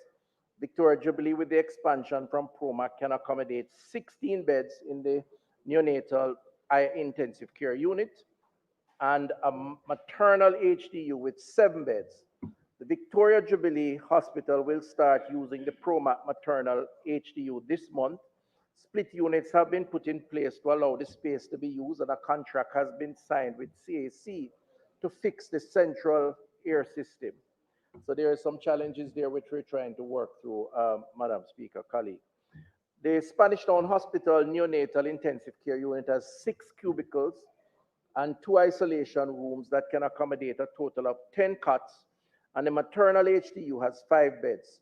Victoria Jubilee, with the expansion from PROMAC, can accommodate 16 beds in the neonatal intensive care unit and a maternal HDU with 7 beds. The Victoria Jubilee Hospital will start using the PROMAC maternal HDU this month. Split units have been put in place to allow the space to be used, and a contract has been signed with CAC to fix the central air system. So there are some challenges there which we're trying to work through, Madam Speaker, colleague. The Spanish Town Hospital Neonatal Intensive Care Unit has 6 cubicles and 2 isolation rooms that can accommodate a total of 10 cots, and the maternal HDU has 5 beds.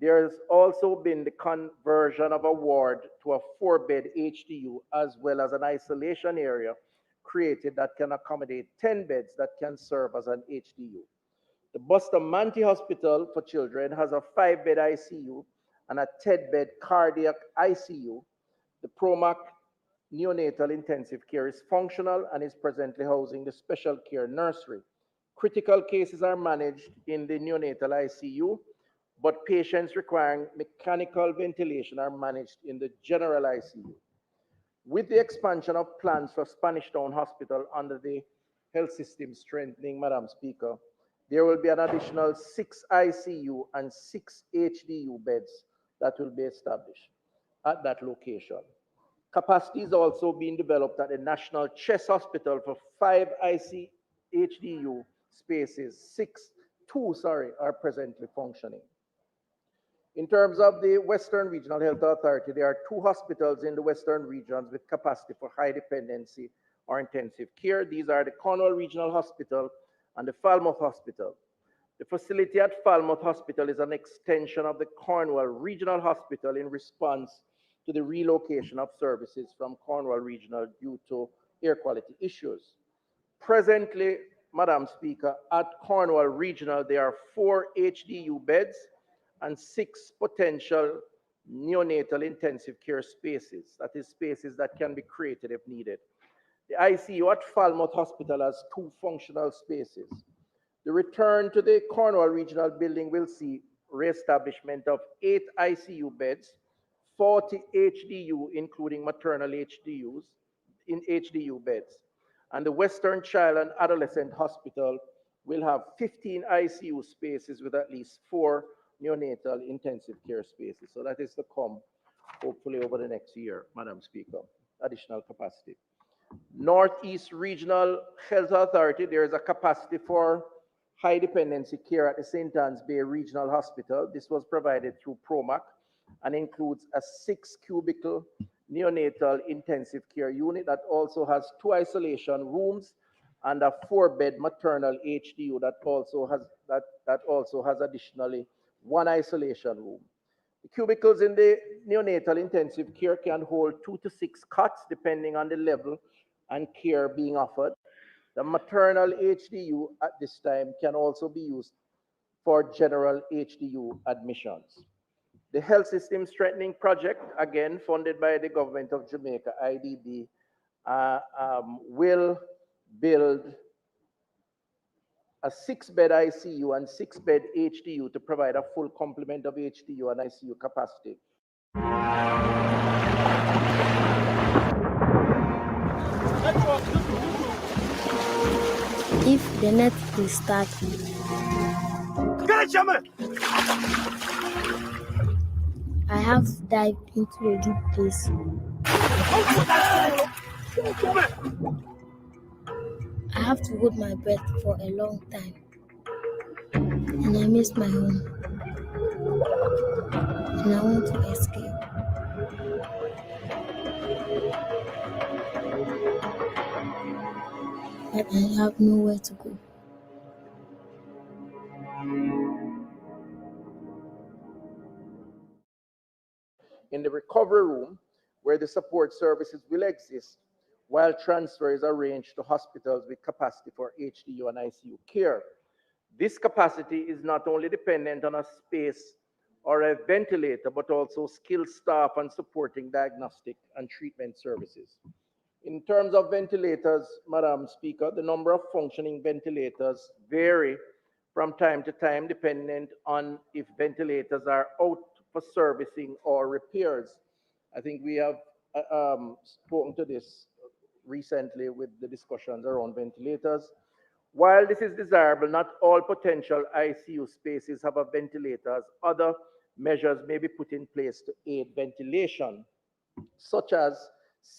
There has also been the conversion of a ward to a 4-bed HDU, as well as an isolation area created that can accommodate 10 beds that can serve as an HDU. The Bustamante Hospital for Children has a 5-bed ICU and a 10-bed cardiac ICU. The PROMAC neonatal intensive care is functional and is presently housing the special care nursery. Critical cases are managed in the neonatal ICU, but patients requiring mechanical ventilation are managed in the general ICU. With the expansion of plans for Spanish Town Hospital under the health system strengthening, Madam Speaker, there will be an additional 6 ICU and 6 HDU beds that will be established at that location. Capacity is also being developed at the National Chest Hospital for 5 HDU spaces. 2 are presently functioning. In terms of the Western Regional Health Authority, there are 2 hospitals in the Western regions with capacity for high dependency or intensive care. These are the Cornwall Regional Hospital and the Falmouth Hospital. The facility at Falmouth Hospital is an extension of the Cornwall Regional Hospital in response to the relocation of services from Cornwall Regional due to air quality issues. Presently, Madam Speaker, at Cornwall Regional, there are 4 HDU beds and 6 potential neonatal intensive care spaces. That is, spaces that can be created if needed. The ICU at Falmouth Hospital has 2 functional spaces. The return to the Cornwall Regional Building will see re-establishment of 8 ICU beds, 40 HDU, including maternal HDUs, in HDU beds. And the Western Child and Adolescent Hospital will have 15 ICU spaces with at least 4 neonatal intensive care spaces. So that is to come, hopefully, over the next year, Madam Speaker, additional capacity. Northeast Regional Health Authority, there is a capacity for high dependency care at the St. Anne's Bay Regional Hospital. This was provided through PROMAC and includes a 6 cubicle neonatal intensive care unit that also has 2 isolation rooms and a 4-bed maternal HDU that also has additionally 1 isolation room. The cubicles in the neonatal intensive care can hold 2 to 6 cots depending on the level and care being offered. The maternal HDU at this time can also be used for general HDU admissions. The Health System Strengthening Project, again funded by the Government of Jamaica, IDB, will build a 6-bed ICU and 6-bed HDU to provide a full complement of HDU and ICU capacity. Network The net will start. I have to dive into a deep place. I have to hold my breath for a long time. And I miss my home. And I want to escape. But I have nowhere to go. In the recovery room, where the support services will exist, while transfer is arranged to hospitals with capacity for HDU and ICU care. This capacity is not only dependent on a space or a ventilator, but also skilled staff and supporting diagnostic and treatment services. In terms of ventilators, Madam Speaker, the number of functioning ventilators vary from time to time dependent on if ventilators are out for servicing or repairs. I think we have spoken to this recently with the discussions around ventilators. While this is desirable, not all potential ICU spaces have a ventilator, as other measures may be put in place to aid ventilation, such as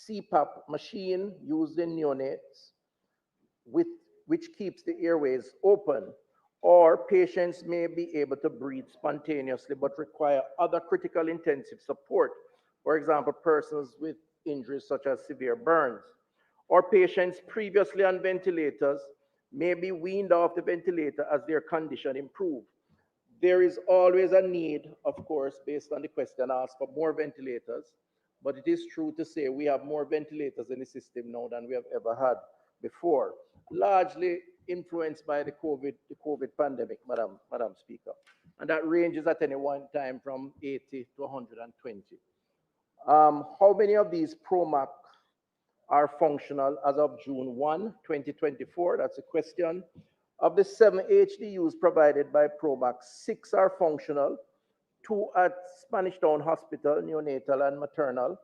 CPAP machine used in neonates, with, which keeps the airways open, or patients may be able to breathe spontaneously but require other critical intensive support, for example, persons with injuries such as severe burns, or patients previously on ventilators may be weaned off the ventilator as their condition improves. There is always a need, of course, based on the question asked, for more ventilators, but it is true to say we have more ventilators in the system now than we have ever had before, largely influenced by the COVID pandemic, Madam Speaker. And that ranges at any one time from 80 to 120. How many of these PROMAC are functional as of June 1, 2024? That's a question. Of the 7 HDUs provided by PROMAC, 6 are functional, 2 at Spanish Town Hospital, neonatal and maternal,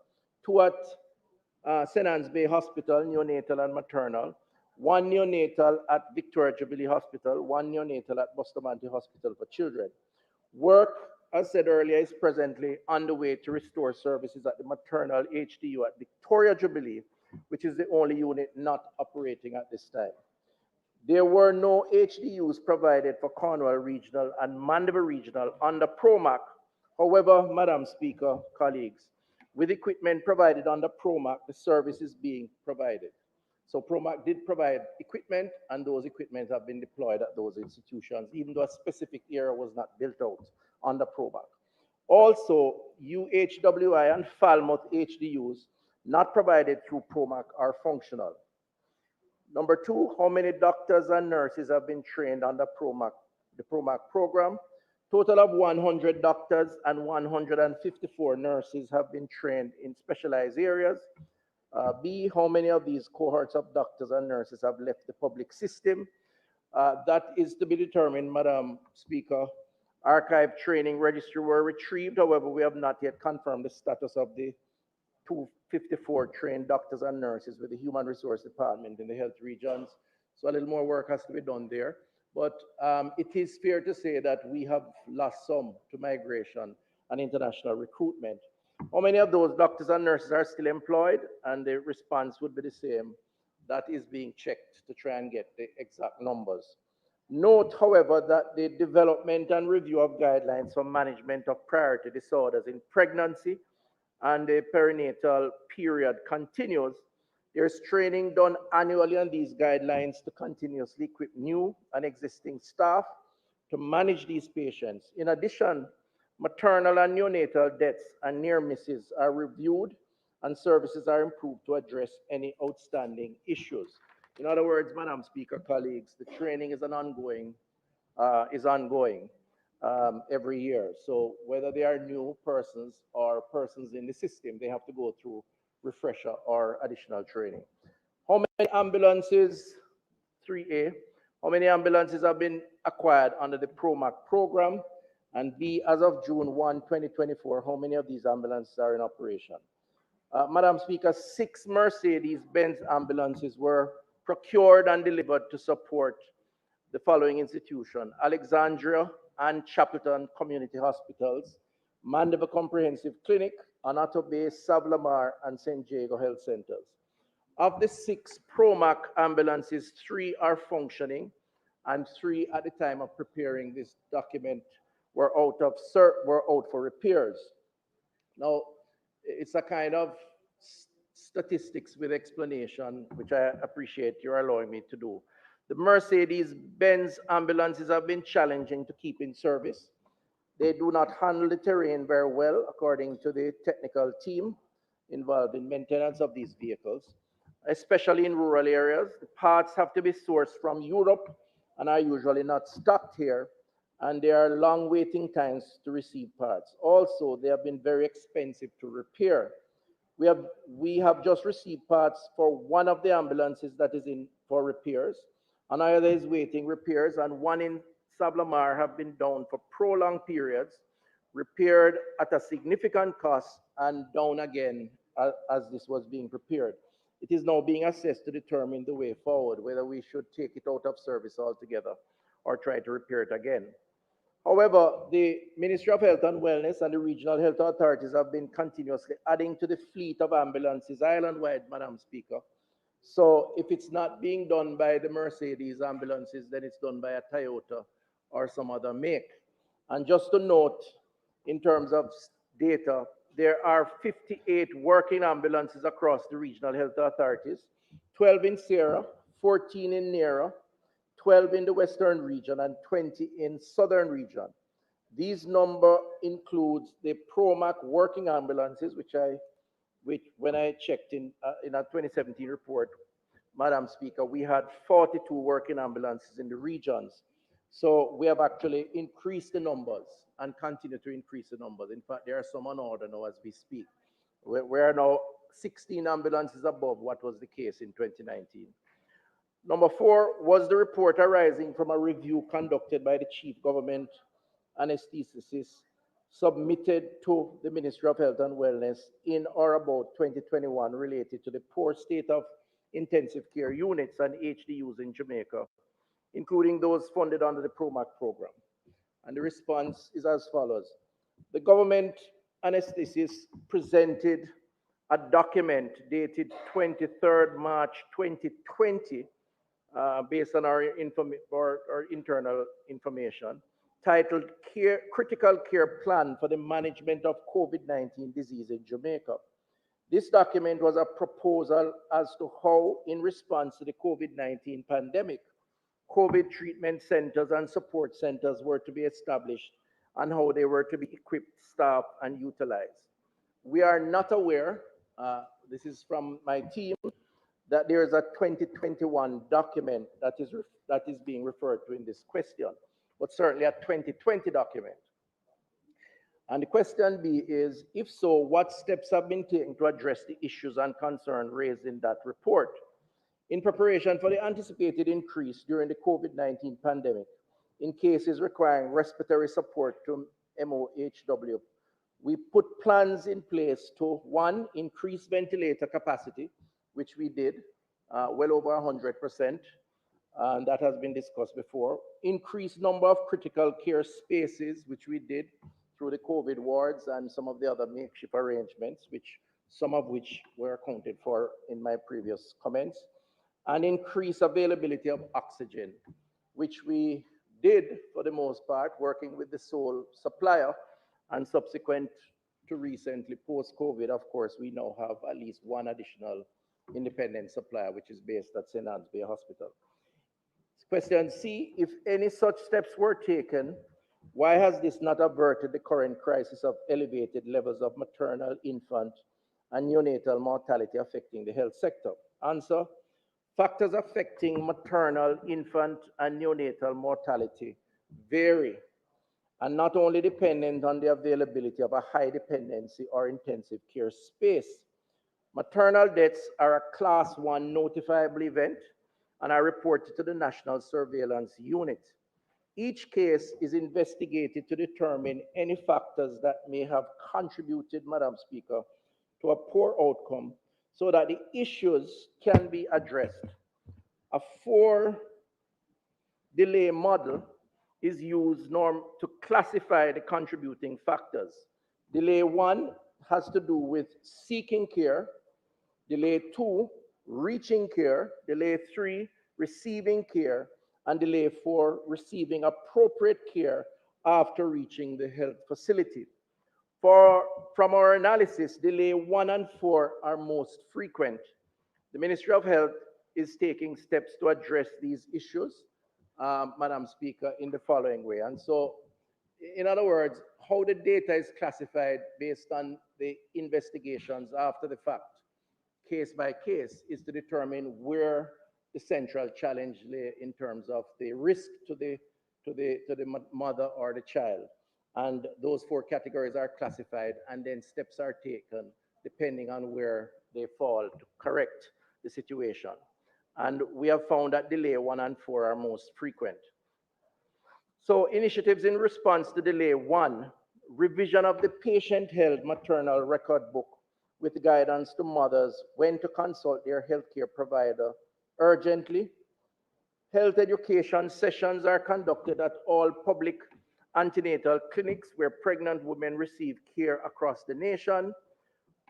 2 at St. Anne's Bay Hospital, neonatal and maternal, 1 neonatal at Victoria Jubilee Hospital, 1 neonatal at Bustamante Hospital for Children. Work, as said earlier, is presently underway to restore services at the maternal HDU at Victoria Jubilee, which is the only unit not operating at this time. There were no HDUs provided for Cornwall Regional and Mandeville Regional under PROMAC. However, Madam Speaker, colleagues, with equipment provided under PROMAC, the service is being provided. So PROMAC did provide equipment, and those equipment have been deployed at those institutions, even though a specific area was not built out under PROMAC. Also, UHWI and Falmouth HDUs not provided through PROMAC are functional. Number 2, how many doctors and nurses have been trained under the PROMAC program? Total of 100 doctors and 154 nurses have been trained in specialized areas. B, how many of these cohorts of doctors and nurses have left the public system? That is to be determined, Madam Speaker. Archive training registry were retrieved. However, we have not yet confirmed the status of the 254 trained doctors and nurses with the Human Resource Department in the health regions. So a little more work has to be done there. But it is fair to say that we have lost some to migration and international recruitment. How many of those doctors and nurses are still employed? And the response would be the same. That is being checked to try and get the exact numbers. Note, however, that the development and review of guidelines for management of priority disorders in pregnancy and the perinatal period continues. There's training done annually on these guidelines to continuously equip new and existing staff to manage these patients. In addition, maternal and neonatal deaths and near misses are reviewed and services are improved to address any outstanding issues. In other words, Madam Speaker, colleagues, the training is ongoing every year. So whether they are new persons or persons in the system, they have to go through refresher or additional training. How many ambulances, 3A, how many ambulances have been acquired under the PROMAC program? And B, as of June 1, 2024, how many of these ambulances are in operation? Madam Speaker, 6 Mercedes-Benz ambulances were procured and delivered to support the following institutions: Alexandria and Chapelton Community Hospitals, Mandeville Comprehensive Clinic, Anato Bay, Savlamar, and St. Diego Health Centers. Of the 6 PROMAC ambulances, 3 are functioning, and 3 at the time of preparing this document were out for repairs. Now, it's a kind of statistics with explanation, which I appreciate you're allowing me to do. The Mercedes-Benz ambulances have been challenging to keep in service. They do not handle the terrain very well, according to the technical team involved in maintenance of these vehicles, especially in rural areas. The parts have to be sourced from Europe and are usually not stocked here, and there are long waiting times to receive parts. Also, they have been very expensive to repair. We have just received parts for one of the ambulances that is in for repairs. Another is waiting repairs, and one in Sablamar have been down for prolonged periods, repaired at a significant cost, and down again as this was being prepared. It is now being assessed to determine the way forward, whether we should take it out of service altogether or try to repair it again. However, the Ministry of Health and Wellness and the regional health authorities have been continuously adding to the fleet of ambulances island-wide, Madam Speaker. So if it's not being done by the Mercedes ambulances, then it's done by a Toyota or some other make. And just to note, in terms of data, there are 58 working ambulances across the regional health authorities, 12 in Sierra, 14 in Nera, 12 in the Western region, and 20 in Southern region. These number includes the PROMAC working ambulances, which when I checked in our 2017 report, Madam Speaker, we had 42 working ambulances in the regions. So we have actually increased the numbers and continue to increase the numbers. In fact, there are some on order now as we speak. We are now 16 ambulances above what was the case in 2019. Number 4 was the report arising from a review conducted by the Chief Government Anesthetist submitted to the Ministry of Health and Wellness in or about 2021 related to the poor state of intensive care units and HDUs in Jamaica, including those funded under the PROMAC program. And the response is as follows. The government anesthetist presented a document dated 23rd March 2020 based on our internal information, titled Critical Care Plan for the Management of COVID-19 Disease in Jamaica. This document was a proposal as to how, in response to the COVID-19 pandemic, COVID treatment centers and support centers were to be established and how they were to be equipped, staffed, and utilized. We are not aware, this is from my team, that there is a 2021 document that is being referred to in this question, but certainly a 2020 document. And the question B is, if so, what steps have been taken to address the issues and concerns raised in that report? In preparation for the anticipated increase during the COVID-19 pandemic in cases requiring respiratory support to MOHW, we put plans in place to, 1, increase ventilator capacity, which we did, well over 100%, and that has been discussed before. Increase number of critical care spaces, which we did through the COVID wards and some of the other makeshift arrangements, some of which were accounted for in my previous comments. And increase availability of oxygen, which we did for the most part, working with the sole supplier, and subsequent to recently post-COVID, of course, we now have at least one additional independent supplier, which is based at St. Anne's Bay Hospital. Question C, if any such steps were taken, why has this not averted the current crisis of elevated levels of maternal, infant, and neonatal mortality affecting the health sector? Answer, factors affecting maternal, infant, and neonatal mortality vary and not only dependent on the availability of a high dependency or intensive care space. Maternal deaths are a Class 1 notifiable event and are reported to the National Surveillance Unit. Each case is investigated to determine any factors that may have contributed, Madam Speaker, to a poor outcome so that the issues can be addressed. A 4 delay model is used to classify the contributing factors. Delay 1 has to do with seeking care. Delay 2, reaching care. Delay 3, receiving care. And delay 4, receiving appropriate care after reaching the health facility. From our analysis, delay 1 and 4 are most frequent. The Ministry of Health is taking steps to address these issues, Madam Speaker, in the following way. And so, in other words, how the data is classified based on the investigations after the fact, case by case, is to determine where the central challenge lay in terms of the risk to the mother or the child. And those 4 categories are classified, and then steps are taken depending on where they fall to correct the situation. And we have found that delay 1 and 4 are most frequent. So initiatives in response to delay 1, revision of the patient-held maternal record book with guidance to mothers when to consult their healthcare provider urgently. Health education sessions are conducted at all public antenatal clinics where pregnant women receive care across the nation.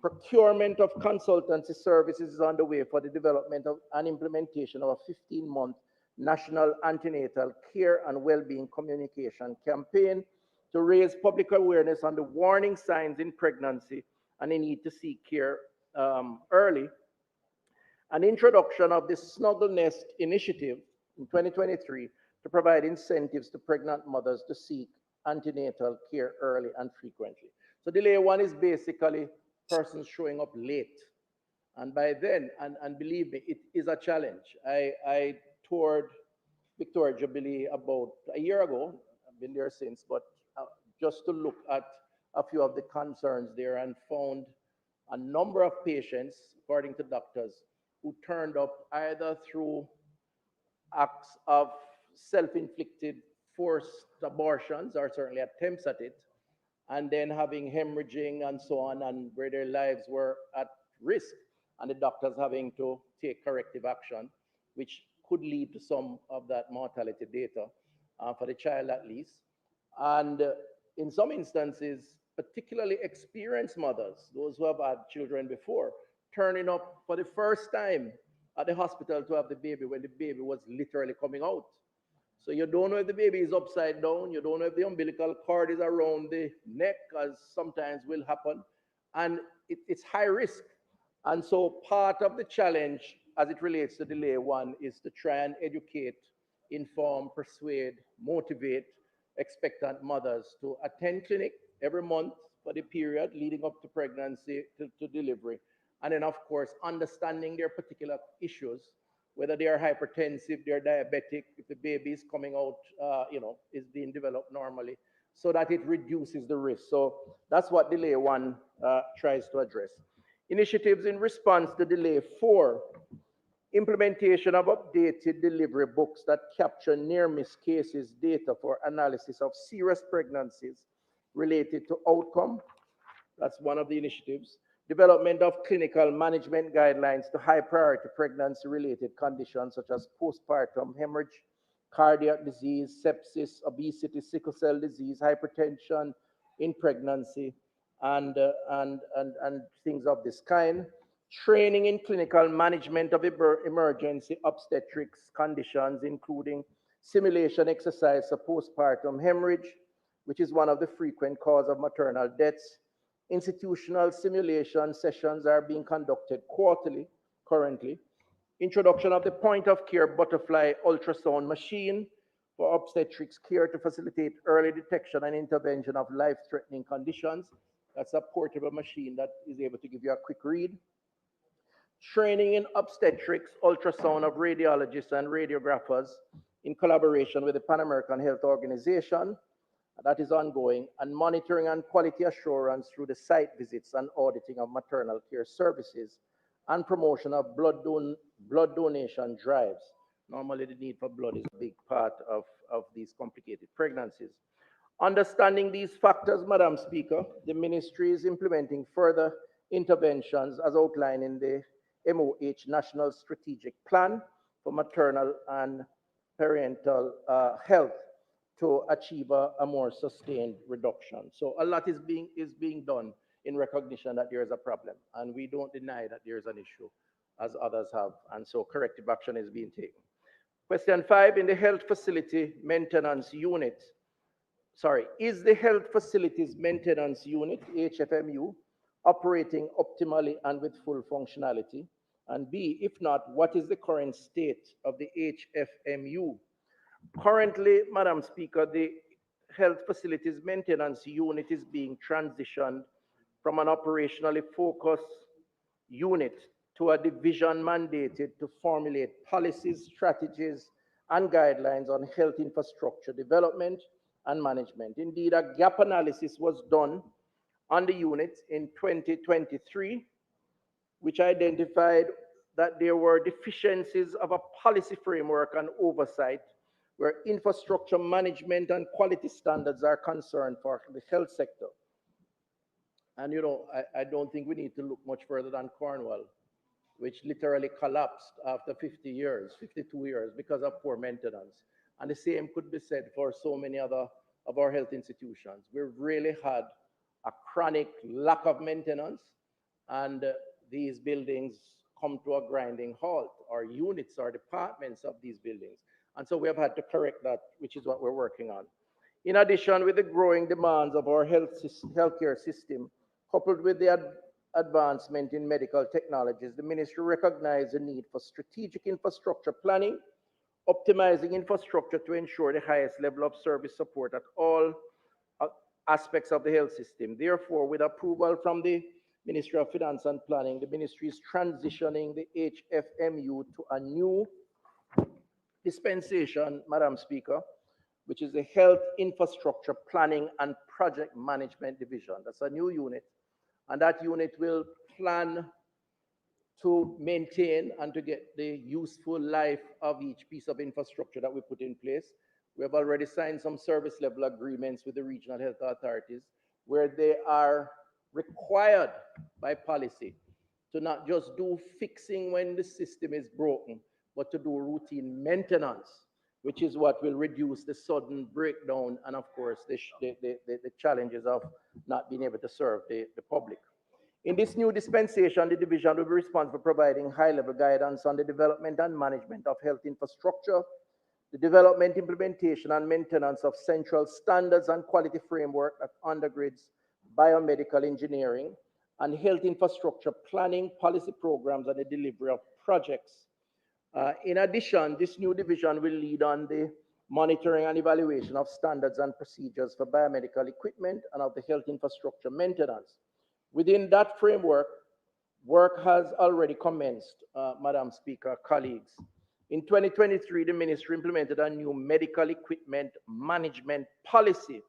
Procurement of consultancy services is underway for the development of and implementation of a 15-month national antenatal care and well-being communication campaign to raise public awareness on the warning signs in pregnancy and the need to seek care early. An introduction of the Snuggle Nest initiative in 2023 to provide incentives to pregnant mothers to seek antenatal care early and frequently. So delay 1 is basically persons showing up late. And by then, and believe me, it is a challenge. I toured Victoria Jubilee about a year ago. I've been there since, but just to look at a few of the concerns there and found a number of patients, according to doctors, who turned up either through acts of self-inflicted forced abortions or certainly attempts at it, and then having hemorrhaging and so on, and where their lives were at risk, and the doctors having to take corrective action, which could lead to some of that mortality data for the child at least. And in some instances, particularly experienced mothers, those who have had children before, turning up for the first time at the hospital to have the baby when the baby was literally coming out. So you don't know if the baby is upside down, you don't know if the umbilical cord is around the neck, as sometimes will happen, and it's high risk. And so part of the challenge as it relates to delay 1 is to try and educate, inform, persuade, motivate expectant mothers to attend clinic every month for the period leading up to pregnancy to delivery. And then, of course, understanding their particular issues, whether they are hypertensive, they're diabetic, if the baby is coming out, is being developed normally, so that it reduces the risk. So that's what delay 1 tries to address. Initiatives in response to delay 4, implementation of updated delivery books that capture near-miss cases data for analysis of serious pregnancies related to outcome. That's one of the initiatives. Development of clinical management guidelines to high-priority pregnancy-related conditions such as postpartum hemorrhage, cardiac disease, sepsis, obesity, sickle cell disease, hypertension in pregnancy, and things of this kind. Training in clinical management of emergency obstetrics conditions, including simulation exercise for postpartum hemorrhage, which is one of the frequent causes of maternal deaths. Institutional simulation sessions are being conducted quarterly currently. Introduction of the point-of-care butterfly ultrasound machine for obstetrics care to facilitate early detection and intervention of life-threatening conditions. That's a portable machine that is able to give you a quick read. Training in obstetrics, ultrasound of radiologists and radiographers in collaboration with the Pan American Health Organization, that is ongoing, and monitoring and quality assurance through the site visits and auditing of maternal care services, and promotion of blood donation drives. Normally the need for blood is a big part of these complicated pregnancies. Understanding these factors, Madam Speaker, the ministry is implementing further interventions as outlined in the MOH National Strategic Plan for Maternal and parental health to achieve a more sustained reduction. So a lot is being done in recognition that there is a problem, and we don't deny that there is an issue, as others have, and so corrective action is being taken. Question 5, in the health facility maintenance unit, is the health facilities maintenance unit, HFMU, operating optimally and with full functionality? And B, if not, what is the current state of the HFMU? Currently, Madam Speaker, the health facilities maintenance unit is being transitioned from an operationally focused unit to a division mandated to formulate policies, strategies, and guidelines on health infrastructure development and management. Indeed, a gap analysis was done on the unit in 2023, which identified that there were deficiencies of a policy framework and oversight where infrastructure management and quality standards are concerned for the health sector. And I don't think we need to look much further than Cornwall, which literally collapsed after 50 years, 52 years, because of poor maintenance. And the same could be said for so many other of our health institutions. We've really had a chronic lack of maintenance, and these buildings come to a grinding halt, or units or departments of these buildings. And so we have had to correct that, which is what we're working on. In addition, with the growing demands of our healthcare system, coupled with the advancement in medical technologies, the ministry recognized the need for strategic infrastructure planning, optimizing infrastructure to ensure the highest level of service support at all aspects of the health system. Therefore, with approval from the Ministry of Finance and Planning, the ministry is transitioning the HFMU to a new dispensation, Madam Speaker, which is the Health Infrastructure Planning and Project Management Division. That's a new unit, and that unit will plan to maintain and to get the useful life of each piece of infrastructure that we put in place. We have already signed some service level agreements with the regional health authorities where they are required by policy to not just do fixing when the system is broken, but to do routine maintenance, which is what will reduce the sudden breakdown and, of course, the challenges of not being able to serve the public. In this new dispensation, the division will be responsible for providing high-level guidance on the development and management of health infrastructure, the development, implementation, and maintenance of central standards and quality framework that undergirds biomedical engineering, and health infrastructure planning, policy programs, and the delivery of projects. In addition, this new division will lead on the monitoring and evaluation of standards and procedures for biomedical equipment and of the health infrastructure maintenance. Within that framework, work has already commenced, Madam Speaker, colleagues. In 2023, the ministry implemented a new medical equipment management policy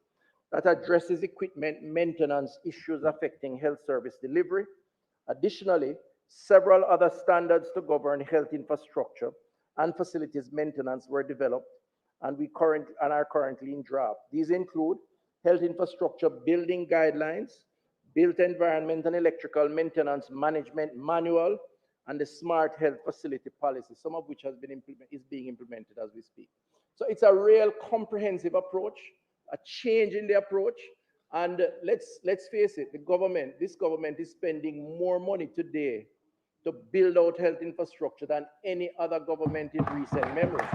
that addresses equipment maintenance issues affecting health service delivery. Additionally, several other standards to govern health infrastructure and facilities maintenance were developed and are currently in draft. These include health infrastructure building guidelines, built environment and electrical maintenance management manual, and the smart health facility policy, some of which is being implemented as we speak. So it's a real comprehensive approach, a change in the approach. And let's face it, this government is spending more money today to build out health infrastructure than any other government in recent memory.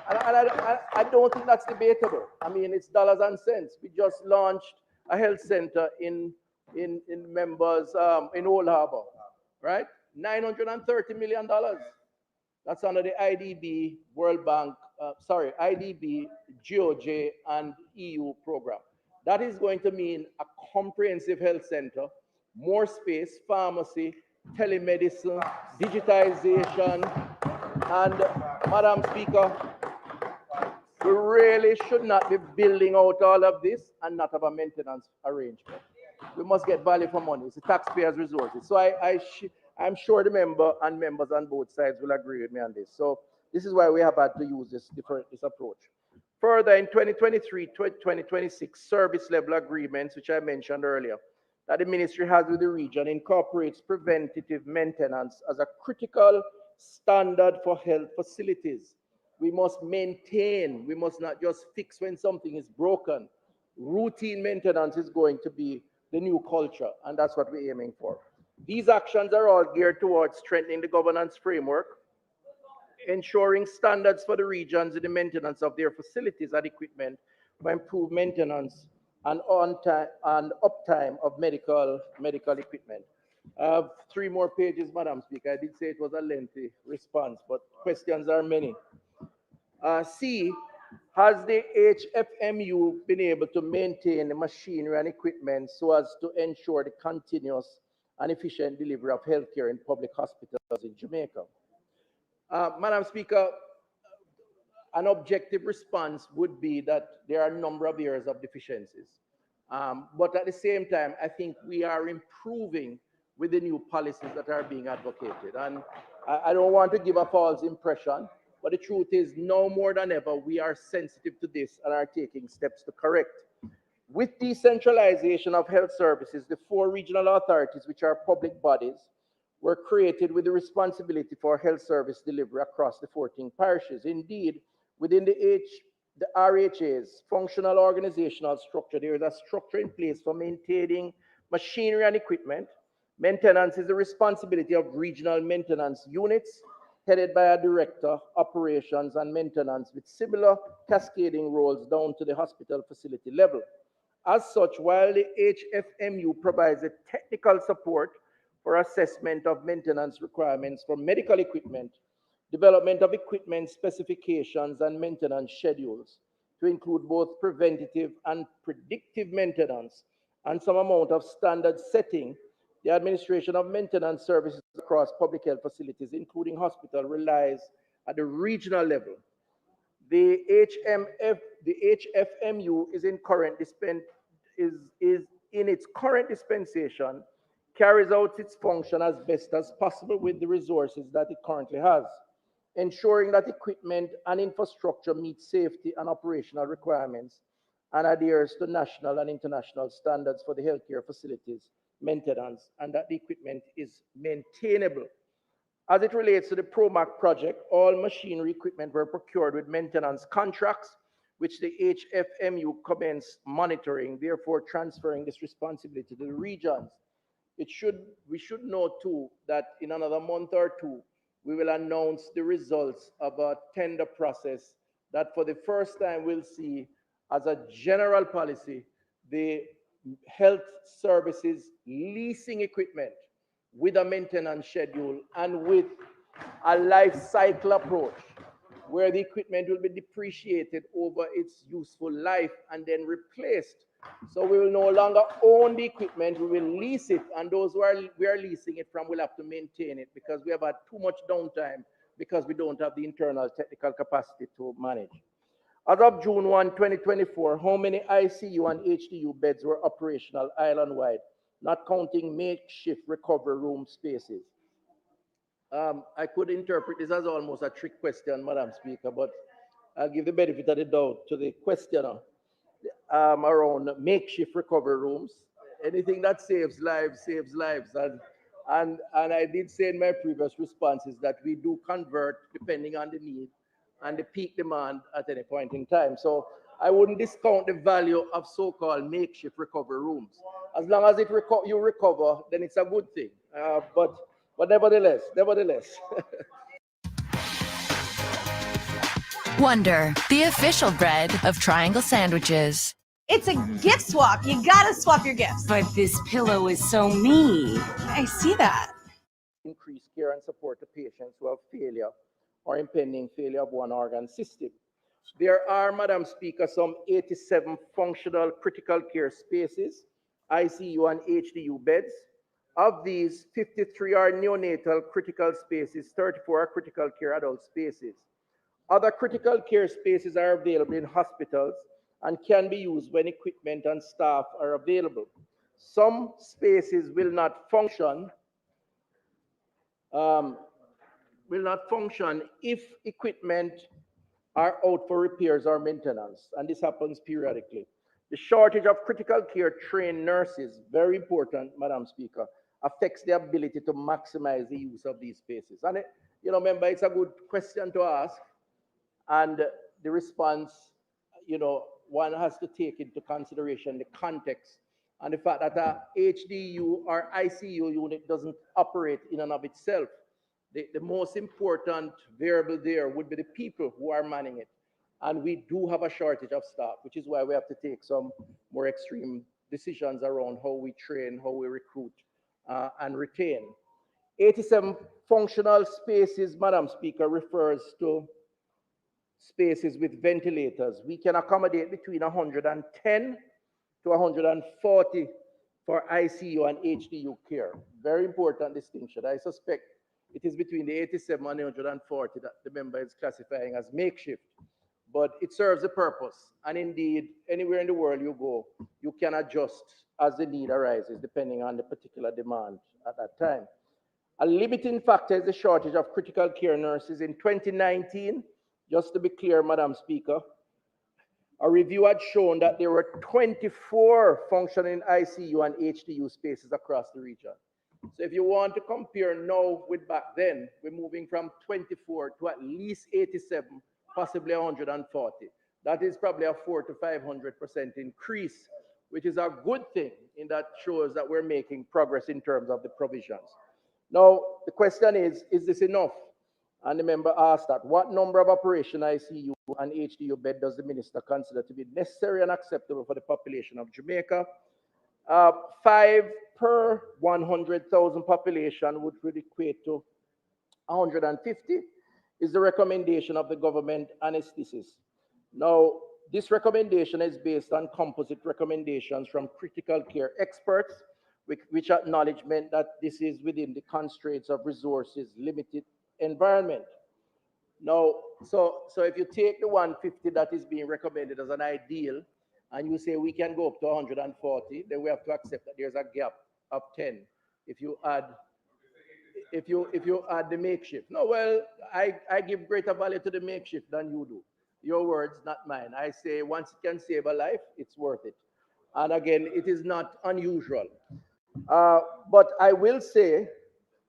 I don't think that's debatable. I mean, it's dollars and cents. We just launched a health center in members in Old Harbor, right? $930 million. That's under the IDB, World Bank, IDB, GOJ, and EU program. That is going to mean a comprehensive health center, more space, pharmacy, telemedicine, digitization, and Madam Speaker, we really should not be building out all of this and not have a maintenance arrangement. We must get value for money. It's the taxpayers' resources. So I'm sure the members on both sides will agree with me on this. So this is why we have had to use this approach. Further, in 2023-2026 service level agreements, which I mentioned earlier, that the ministry has with the region incorporates preventative maintenance as a critical standard for health facilities. We must maintain, we must not just fix when something is broken. Routine maintenance is going to be the new culture, and that's what we're aiming for. These actions are all geared towards strengthening the governance framework, ensuring standards for the regions in the maintenance of their facilities and equipment for improved maintenance and on time and uptime of medical equipment. I have 3 more pages, Madam Speaker. I did say it was a lengthy response, but questions are many. C, has the HFMU been able to maintain the machinery and equipment so as to ensure the continuous and efficient delivery of healthcare in public hospitals in Jamaica? Madam Speaker, an objective response would be that there are a number of areas of deficiencies. But at the same time, I think we are improving with the new policies that are being advocated. And I don't want to give a false impression, but the truth is now more than ever, we are sensitive to this and are taking steps to correct. With decentralization of health services, the 4 regional authorities, which are public bodies, were created with the responsibility for health service delivery across the 14 parishes. Indeed, within the RHA's functional organizational structure, there is a structure in place for maintaining machinery and equipment. Maintenance is the responsibility of regional maintenance units, headed by a director, operations and maintenance, with similar cascading roles down to the hospital facility level. As such, while the HFMU provides a technical support for assessment of maintenance requirements for medical equipment, development of equipment specifications and maintenance schedules to include both preventative and predictive maintenance and some amount of standard setting, the administration of maintenance services across public health facilities, including hospital, relies at the regional level. The HFMU is in its current dispensation, carries out its function as best as possible with the resources that it currently has, ensuring that equipment and infrastructure meet safety and operational requirements and adheres to national and international standards for the healthcare facilities maintenance, and that the equipment is maintainable. As it relates to the PROMAC project, all machinery equipment were procured with maintenance contracts, which the HFMU commenced monitoring, therefore transferring this responsibility to the regions. We should note too that in another month or 2, we will announce the results of a tender process that for the first time we'll see as a general policy, the health services leasing equipment with a maintenance schedule and with a life cycle approach where the equipment will be depreciated over its useful life and then replaced. So we will no longer own the equipment, we will lease it, and those we are leasing it from will have to maintain it because we have had too much downtime because we don't have the internal technical capacity to manage. As of June 1, 2024, how many ICU and HDU beds were operational island-wide, not counting makeshift recovery room spaces? I could interpret this as almost a trick question, Madam Speaker, but I'll give the benefit of the doubt to the questioner around makeshift recovery rooms. Anything that saves lives, saves lives. And I did say in my previous responses that we do convert depending on the need and the peak demand at any point in time. So I wouldn't discount the value of so-called makeshift recovery rooms. As long as you recover, then it's a good thing. But nevertheless. Wonder, the official bread of Triangle Sandwiches. It's a gift swap. You gotta swap your gifts. But this pillow is so me. I see that. Increase care and support to patients who have failure or impending failure of one organ system. There are, Madam Speaker, some 87 functional critical care spaces, ICU and HDU beds. Of these, 53 are neonatal critical spaces, 34 are critical care adult spaces. Other critical care spaces are available in hospitals and can be used when equipment and staff are available. Some spaces will not function if equipment are out for repairs or maintenance, and this happens periodically. The shortage of critical care trained nurses, very important, Madam Speaker, affects the ability to maximize the use of these spaces. And, remember, it's a good question to ask. And the response, one has to take into consideration the context and the fact that a HDU or ICU unit doesn't operate in and of itself. The most important variable there would be the people who are manning it. And we do have a shortage of staff, which is why we have to take some more extreme decisions around how we train, how we recruit, and retain. 87 functional spaces, Madam Speaker, refers to spaces with ventilators. We can accommodate between 110 to 140 for ICU and HDU care. Very important distinction. I suspect it is between the 87 and 140 that the member is classifying as makeshift, but it serves a purpose. And indeed, anywhere in the world you go, you can adjust as the need arises, depending on the particular demand at that time. A limiting factor is the shortage of critical care nurses. In 2019, just to be clear, Madam Speaker, a review had shown that there were 24 functioning ICU and HDU spaces across the region. So if you want to compare now with back then, we're moving from 24 to at least 87, possibly 140. That is probably a 400% to 500% increase, which is a good thing, in that shows that we're making progress in terms of the provisions. Now, the question is this enough? And the member asked that, what number of operation ICU and HDU bed does the minister consider to be necessary and acceptable for the population of Jamaica? 5 per 100,000 population, which would equate to 150, is the recommendation of the government anesthetist. Now, this recommendation is based on composite recommendations from critical care experts, which acknowledgement that this is within the constraints of resources limited environment. Now, so if you take the 150 that is being recommended as an ideal, and you say we can go up to 140, then we have to accept that there's a gap of 10 if you add the makeshift. No, well, I give greater value to the makeshift than you do. Your words, not mine. I say once it can save a life, it's worth it. And again, it is not unusual. But I will say,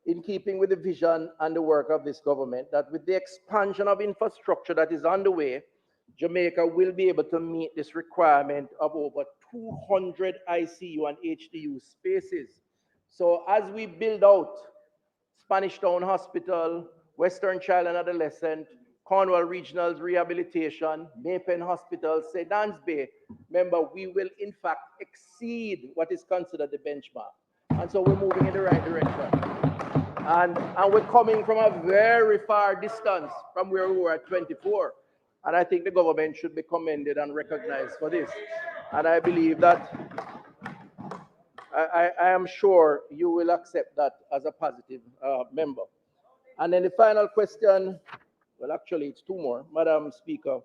in keeping with the vision and the work of this government, that with the expansion of infrastructure that is underway, Jamaica will be able to meet this requirement of over 200 ICU and HDU spaces. So as we build out Spanish Town Hospital, Western Child and Adolescent, Cornwall Regional Rehabilitation, Maypen Hospital, St. Anne's Bay, remember, we will in fact exceed what is considered the benchmark. And so we're moving in the right direction. And we're coming from a very far distance from where we were at 24. And I think the government should be commended and recognized for this. And I believe that, I am sure you will accept that as a positive member. And then the final question, well, actually, it's two more. Madam Speaker,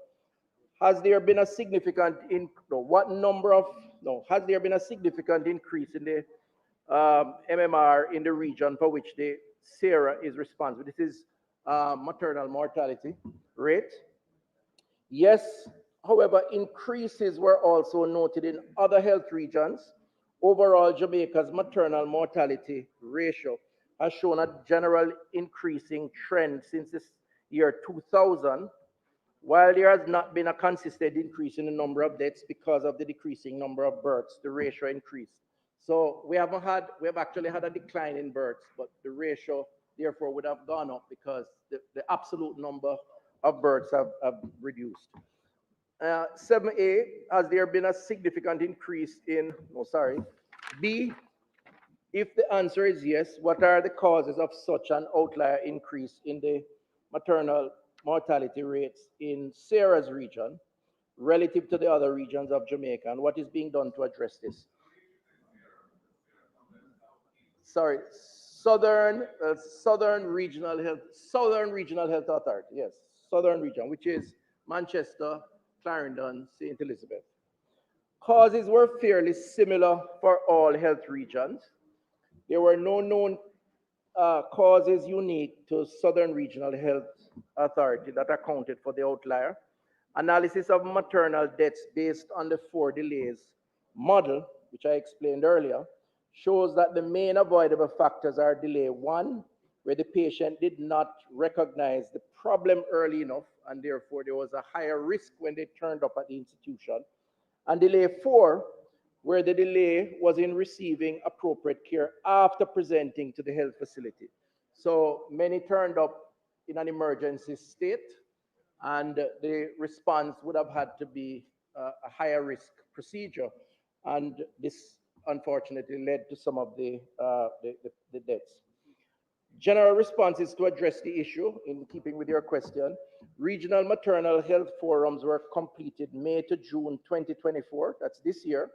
has there been a significant has there been a significant increase in the MMR in the region for which the SARA is responsible? This is maternal mortality rate. Yes, however, increases were also noted in other health regions. Overall, Jamaica's maternal mortality ratio has shown a general increasing trend since the year 2000, while there has not been a consistent increase in the number of deaths because of the decreasing number of births. The ratio increased. So we have actually had a decline in births, but the ratio therefore would have gone up because the absolute number of births have reduced. 7A, has there been a significant increase in, B, if the answer is yes, what are the causes of such an outlier increase in the maternal mortality rates in Sarah's region relative to the other regions of Jamaica, and what is being done to address this? Southern Regional Health Authority, yes, Southern Region, which is Manchester, Clarendon, St. Elizabeth. Causes were fairly similar for all health regions. There were no known causes unique to Southern Regional Health Authority that accounted for the outlier. Analysis of maternal deaths based on the 4 delays model, which I explained earlier, shows that the main avoidable factors are delay. One, where the patient did not recognize the problem early enough, and therefore there was a higher risk when they turned up at the institution. And delay 4, where the delay was in receiving appropriate care after presenting to the health facility. So many turned up in an emergency state, and the response would have had to be a higher risk procedure. And this unfortunately led to some of the deaths. General responses to address the issue, in keeping with your question. Regional maternal health forums were completed May to June 2024, that's this year,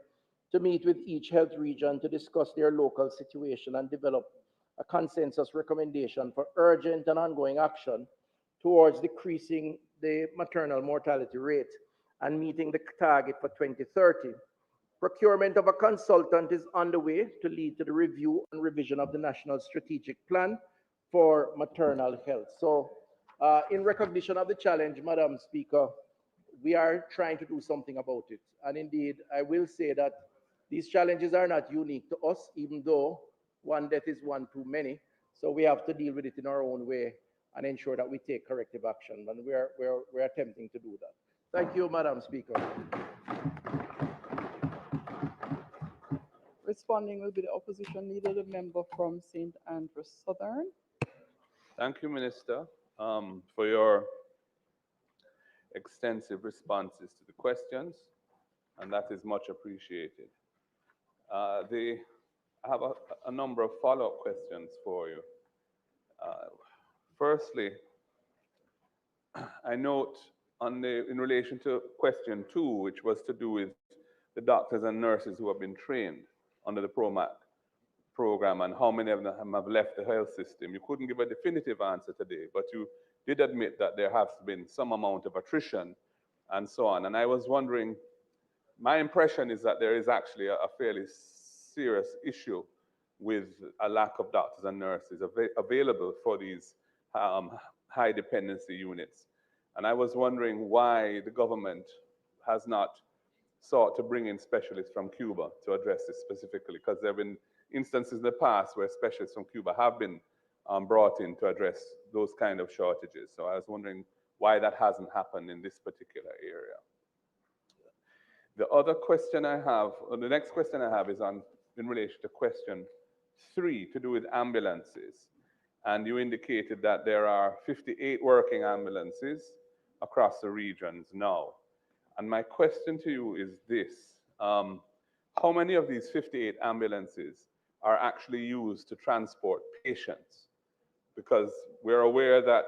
to meet with each health region to discuss their local situation and develop a consensus recommendation for urgent and ongoing action towards decreasing the maternal mortality rate and meeting the target for 2030. Procurement of a consultant is underway to lead to the review and revision of the National Strategic Plan for Maternal Health. So in recognition of the challenge, Madam Speaker, we are trying to do something about it. And indeed, I will say that these challenges are not unique to us, even though one death is one too many. So we have to deal with it in our own way and ensure that we take corrective action. And we're attempting to do that. Thank you, Madam Speaker. Responding will be the opposition leader, the member from St. Andrews Southern. Thank you, Minister, for your extensive responses to the questions, and that is much appreciated. I have a number of follow-up questions for you. Firstly, I note in relation to question 2, which was to do with the doctors and nurses who have been trained under the PROMAC program and how many of them have left the health system. You couldn't give a definitive answer today, but you did admit that there has been some amount of attrition and so on. And I was wondering, my impression is that there is actually a fairly serious issue with a lack of doctors and nurses available for these high dependency units. And I was wondering why the government has not sought to bring in specialists from Cuba to address this specifically, because there have been instances in the past where specialists from Cuba have been brought in to address those kind of shortages. So I was wondering why that hasn't happened in this particular area. The other question I have, or the next question I have is in relation to question 3, to do with ambulances. And you indicated that there are 58 working ambulances across the regions now. And my question to you is this: how many of these 58 ambulances are actually used to transport patients? Because we're aware that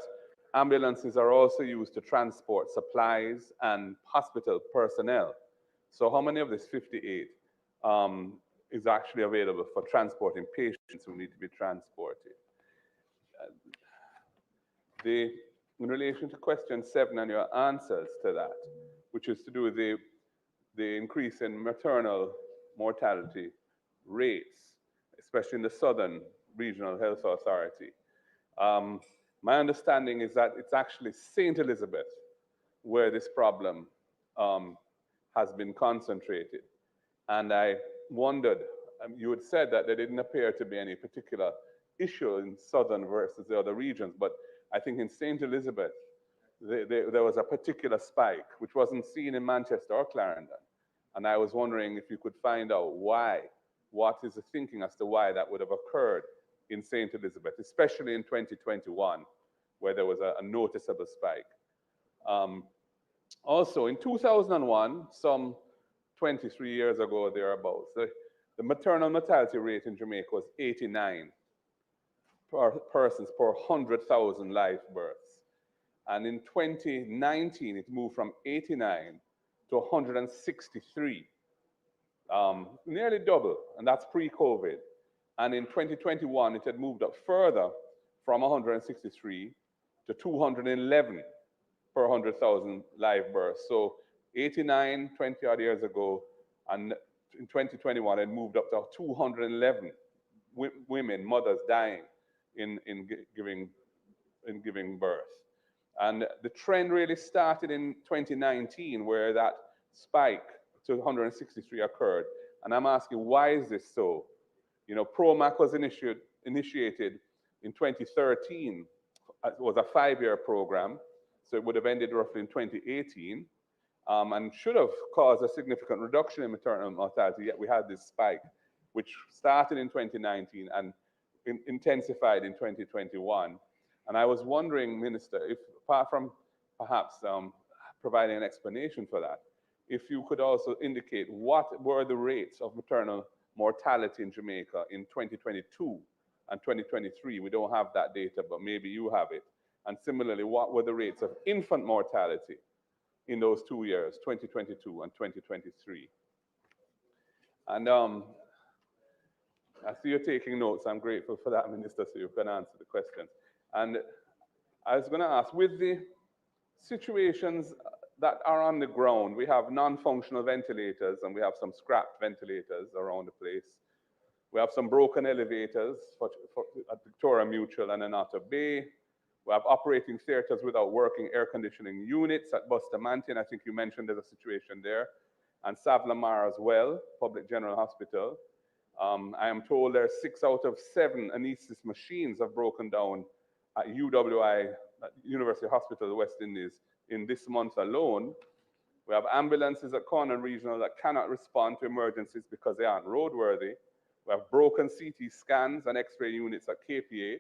ambulances are also used to transport supplies and hospital personnel. So how many of these 58 is actually available for transporting patients who need to be transported? In relation to question 7 and your answers to that, which is to do with the increase in maternal mortality rates, especially in the Southern Regional Health Authority. My understanding is that it's actually St. Elizabeth where this problem has been concentrated. And I wondered, you had said that there didn't appear to be any particular issue in Southern versus the other regions, but I think in St. Elizabeth, there was a particular spike, which wasn't seen in Manchester or Clarendon. And I was wondering if you could find out why, what is the thinking as to why that would have occurred in St. Elizabeth, especially in 2021, where there was a noticeable spike. Also, in 2001, some 23 years ago or thereabouts, the maternal mortality rate in Jamaica was 89 persons per 100,000 live births. And in 2019, it moved from 89 to 163, nearly double, and that's pre-COVID. And in 2021, it had moved up further from 163 to 211 per 100,000 live births. So 89, 20 odd years ago, and in 2021, it moved up to 211 women, mothers dying in giving birth. And the trend really started in 2019, where that spike to 163 occurred. And I'm asking, why is this so? You know, PROMAC was initiated in 2013. It was a 5-year program, so it would have ended roughly in 2018, and should have caused a significant reduction in maternal mortality, yet we had this spike, which started in 2019 and intensified in 2021. And I was wondering, Minister, if apart from perhaps providing an explanation for that, if you could also indicate what were the rates of maternal mortality in Jamaica in 2022 and 2023. We don't have that data, but maybe you have it. And similarly, what were the rates of infant mortality in those 2 years, 2022 and 2023? And I see you're taking notes. I'm grateful for that, Minister, so you can answer the questions. And I was going to ask, with the situations that are on the ground, we have non-functional ventilators and we have some scrapped ventilators around the place. We have some broken elevators at Victoria Mutual and in Otter Bay. We have operating theaters without working air conditioning units at Bustamante, and I think you mentioned there's a situation there. And Savlamar as well, Public General Hospital. I am told there are 6 out of 7 anesthesia machines have broken down at UWI, at University Hospital of the West Indies, in this month alone. We have ambulances at Cornwall Regional that cannot respond to emergencies because they aren't roadworthy. We have broken CT scans and X-ray units at KPH.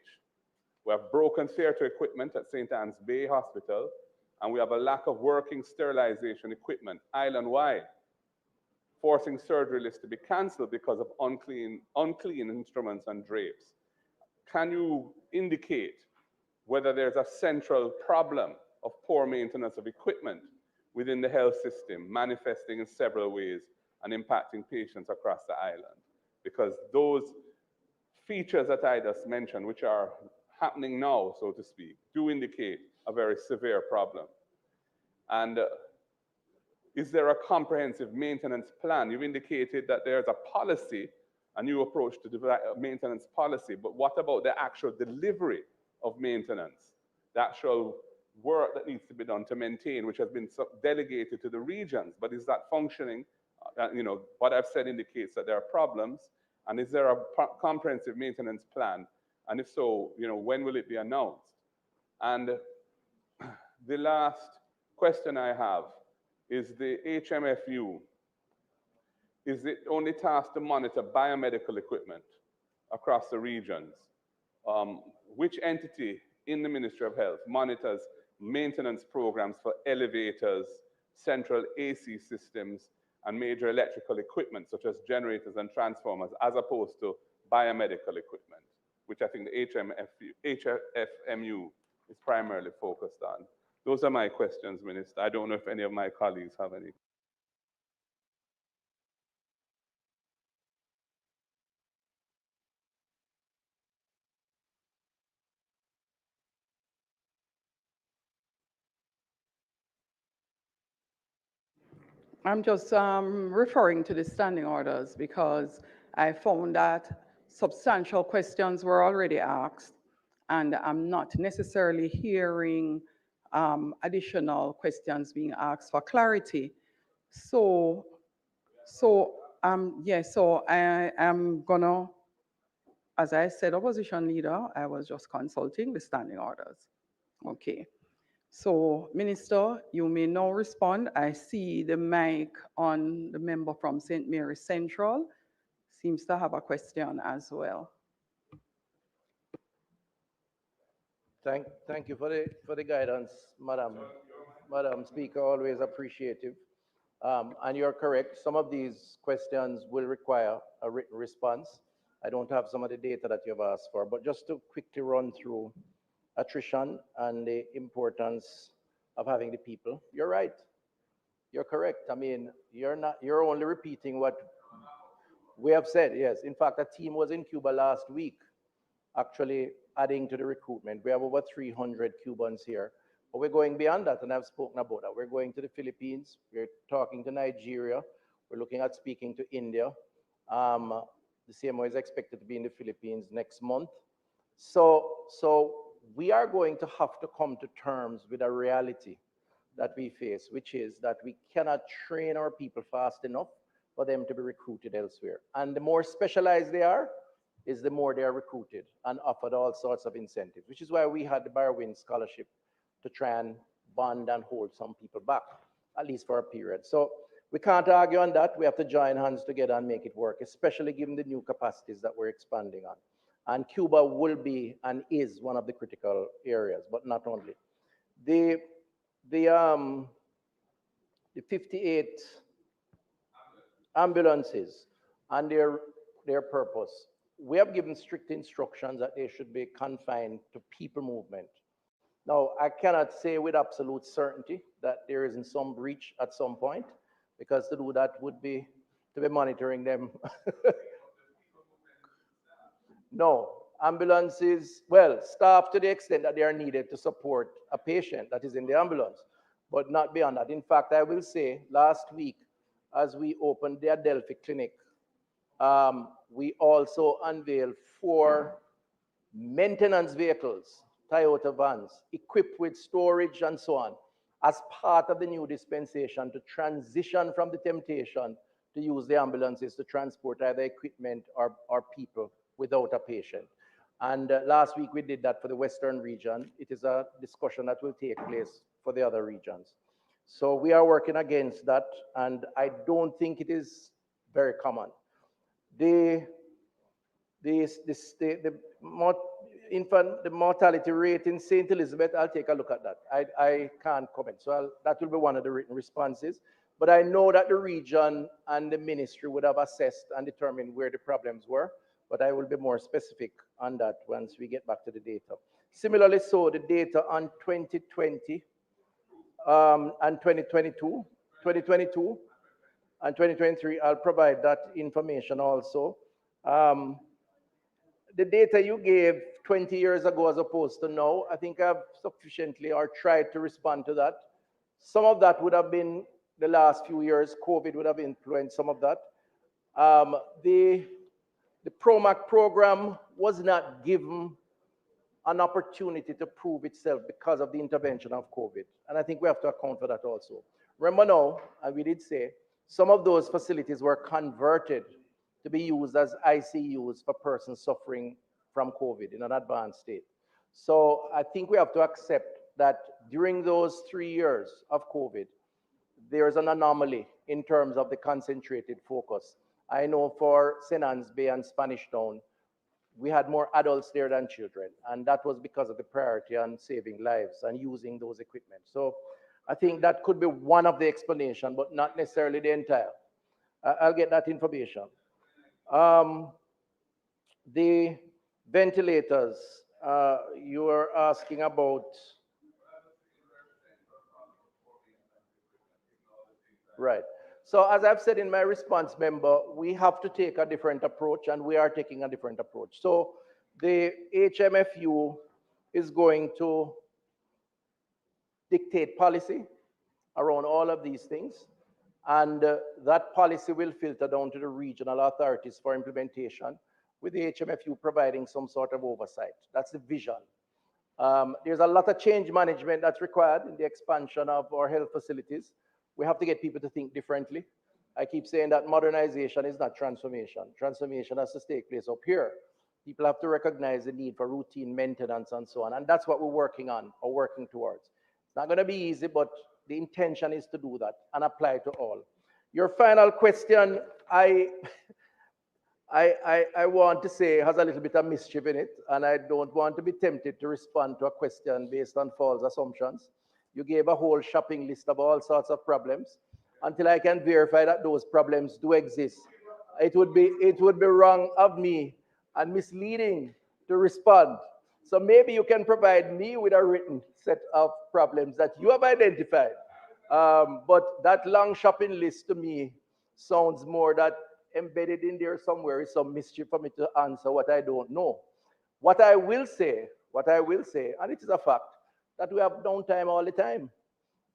We have broken theatre equipment at St. Anne's Bay Hospital. And we have a lack of working sterilization equipment island-wide, forcing surgery lists to be cancelled because of unclean instruments and drapes. Can you indicate whether there's a central problem of poor maintenance of equipment within the health system, manifesting in several ways and impacting patients across the island? Because those features that I just mentioned, which are happening now, so to speak, do indicate a very severe problem. And is there a comprehensive maintenance plan? You've indicated that there's a policy, a new approach to maintenance policy, but what about the actual delivery of maintenance, the actual work that needs to be done to maintain, which has been delegated to the regions, but is that functioning? You know, what I've said indicates that there are problems, and is there a comprehensive maintenance plan? And if so, you know, when will it be announced? And the last question I have is the HMFU. Is it only tasked to monitor biomedical equipment across the regions? Which entity in the Ministry of Health monitors maintenance programs for elevators, central AC systems, and major electrical equipment such as generators and transformers, as opposed to biomedical equipment, which I think the HFMU is primarily focused on? Those are my questions, Minister. I don't know if any of my colleagues have any. I'm just referring to the standing orders because I found that substantial questions were already asked, and I'm not necessarily hearing additional questions being asked for clarity. So I am gonna, as I said, opposition leader, I was just consulting the standing orders. Okay. So, Minister, you may now respond. I see the mic on the member from St. Mary Central. Seems to have a question as well. Thank you for the guidance, Madam Speaker. Always appreciative. And you're correct. Some of these questions will require a written response. I don't have some of the data that you've asked for, but just to quickly run through attrition and the importance of having the people. You're right. You're correct. I mean, you're only repeating what we have said. Yes. In fact, a team was in Cuba last week, actually adding to the recruitment. We have over 300 Cubans here, but we're going beyond that, and I've spoken about that. We're going to the Philippines. We're talking to Nigeria. We're looking at speaking to India. The CMO is expected to be in the Philippines next month. So we are going to have to come to terms with a reality that we face, which is that we cannot train our people fast enough for them to be recruited elsewhere. And the more specialized they are, is the more they are recruited and offered all sorts of incentives, which is why we had the Barwin Scholarship to try and bond and hold some people back, at least for a period. So we can't argue on that. We have to join hands together and make it work, especially given the new capacities that we're expanding on. And Cuba will be and is one of the critical areas, but not only. The 58 ambulances and their purpose, we have given strict instructions that they should be confined to people movement. Now, I cannot say with absolute certainty that there isn't some breach at some point, because to do that would be to be monitoring them. No, ambulances, well, staff to the extent that they are needed to support a patient that is in the ambulance, but not beyond that. In fact, I will say last week, as we opened the Adelphi Clinic, we also unveiled 4 maintenance vehicles, Toyota vans, equipped with storage and so on, as part of the new dispensation to transition from the temptation to use the ambulances to transport either equipment or people without a patient. And last week we did that for the Western region. It is a discussion that will take place for the other regions. So we are working against that, and I don't think it is very common. The mortality rate in St. Elizabeth, I'll take a look at that. I can't comment. So that will be one of the written responses. But I know that the region and the ministry would have assessed and determined where the problems were. But I will be more specific on that once we get back to the data. Similarly, so the data on 2020 and 2022 and 2023, I'll provide that information also. The data you gave 20 years ago as opposed to now, I think I've sufficiently or tried to respond to that. Some of that would have been the last few years. COVID would have influenced some of that. The PROMAC program was not given an opportunity to prove itself because of the intervention of COVID. And I think we have to account for that also. Remember now, and we did say, some of those facilities were converted to be used as ICUs for persons suffering from COVID in an advanced state. So I think we have to accept that during those 3 years of COVID, there's an anomaly in terms of the concentrated focus. I know for St. Anne's Bay and Spanish Town, we had more adults there than children, and that was because of the priority on saving lives and using those equipment. So I think that could be one of the explanations, but not necessarily the entire. I'll get that information. The ventilators, you are asking about. Right. So as I've said in my response, member, we have to take a different approach, and we are taking a different approach. So the HMFU is going to dictate policy around all of these things, and that policy will filter down to the regional authorities for implementation, with the HMFU providing some sort of oversight. That's the vision. There's a lot of change management that's required in the expansion of our health facilities. We have to get people to think differently. I keep saying that modernization is not transformation. Transformation has to take place up here. People have to recognize the need for routine maintenance and so on. And that's what we're working on or working towards. It's not going to be easy, but the intention is to do that and apply to all. Your final question, I want to say has a little bit of mischief in it, and I don't want to be tempted to respond to a question based on false assumptions. You gave a whole shopping list of all sorts of problems. Until I can verify that those problems do exist, it would be wrong of me and misleading to respond. So maybe you can provide me with a written set of problems that you have identified. But that long shopping list to me sounds more that embedded in there somewhere is some mischief for me to answer what I don't know. What I will say, and it is a fact, that we have downtime all the time.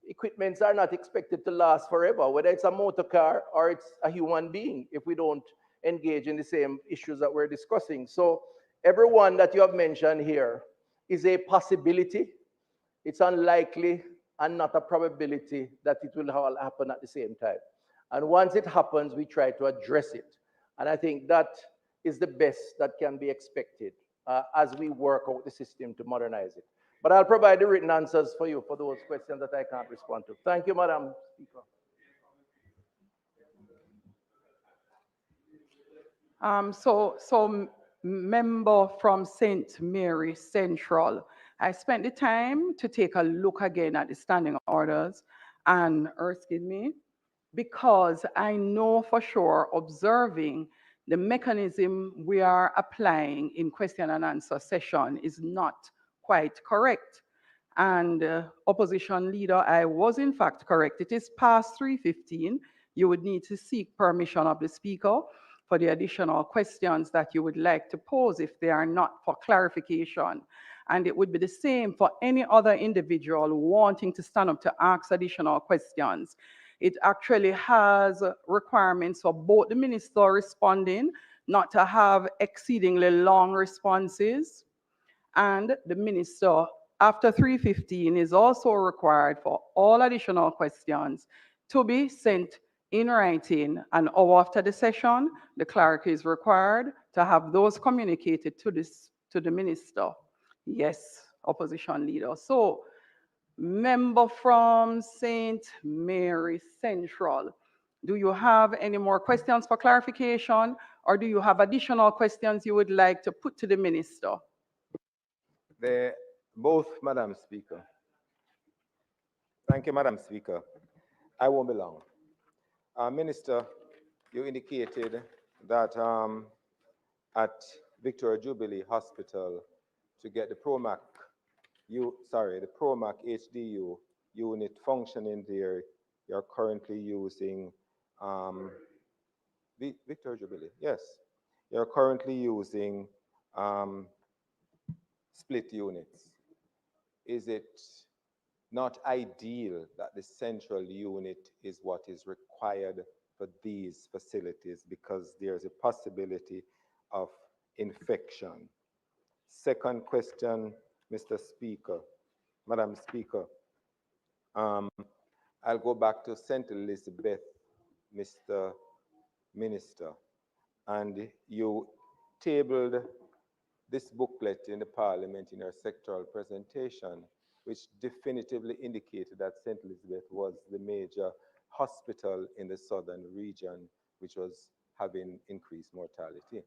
Equipments are not expected to last forever, whether it's a motor car or it's a human being, if we don't engage in the same issues that we're discussing. So everyone that you have mentioned here is a possibility. It's unlikely and not a probability that it will all happen at the same time. And once it happens, we try to address it. And I think that is the best that can be expected as we work out the system to modernize it. But I'll provide the written answers for you for those questions that I can't respond to. Thank you, Madam Speaker. Member from St. Mary Central, I spent the time to take a look again at the standing orders and excuse me, because I know for sure, observing the mechanism we are applying in question and answer session is not quite correct. And opposition leader, I was in fact correct. It is past 3:15. You would need to seek permission of the speaker for the additional questions that you would like to pose if they are not for clarification. And it would be the same for any other individual wanting to stand up to ask additional questions. It actually has requirements for both the minister responding, not to have exceedingly long responses, and the minister after 3:15 is also required for all additional questions to be sent in writing. An hour after the session, the clerk is required to have those communicated to the minister. Yes, opposition leader. So, member from St. Mary Central, do you have any more questions for clarification, or do you have additional questions you would like to put to the minister? Both, Madam Speaker. Thank you, Madam Speaker. I won't be long. Minister, you indicated that at Victoria Jubilee Hospital, to get the PROMAC HDU unit functioning there, you're currently using Victoria Jubilee. Yes, you're currently using split units. Is it not ideal that the central unit is what is required for these facilities because there's a possibility of infection? Second question, Mr. Speaker, Madam Speaker, I'll go back to St. Elizabeth, Mr. Minister, and you tabled this booklet in the Parliament in your sectoral presentation, which definitively indicated that St. Elizabeth was the major hospital in the southern region, which was having increased mortality.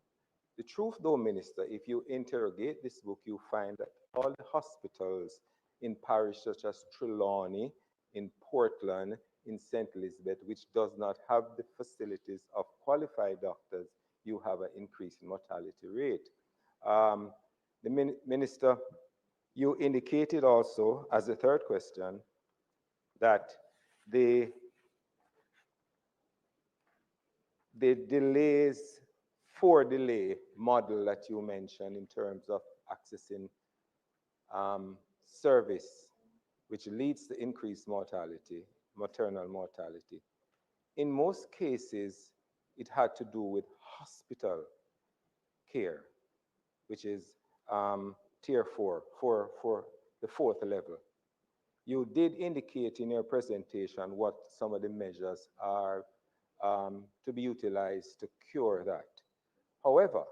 The truth, though, Minister, if you interrogate this book, you find that all the hospitals in parishes such as Trelawney, in Portland, in St. Elizabeth, which does not have the facilities of qualified doctors, you have an increase in mortality rate. The Minister, you indicated also, as a third question, that the delay model that you mentioned in terms of accessing service, which leads to increased mortality, maternal mortality. In most cases, it had to do with hospital care, which is tier 4, for the 4th level. You did indicate in your presentation what some of the measures are to be utilized to cure that. However,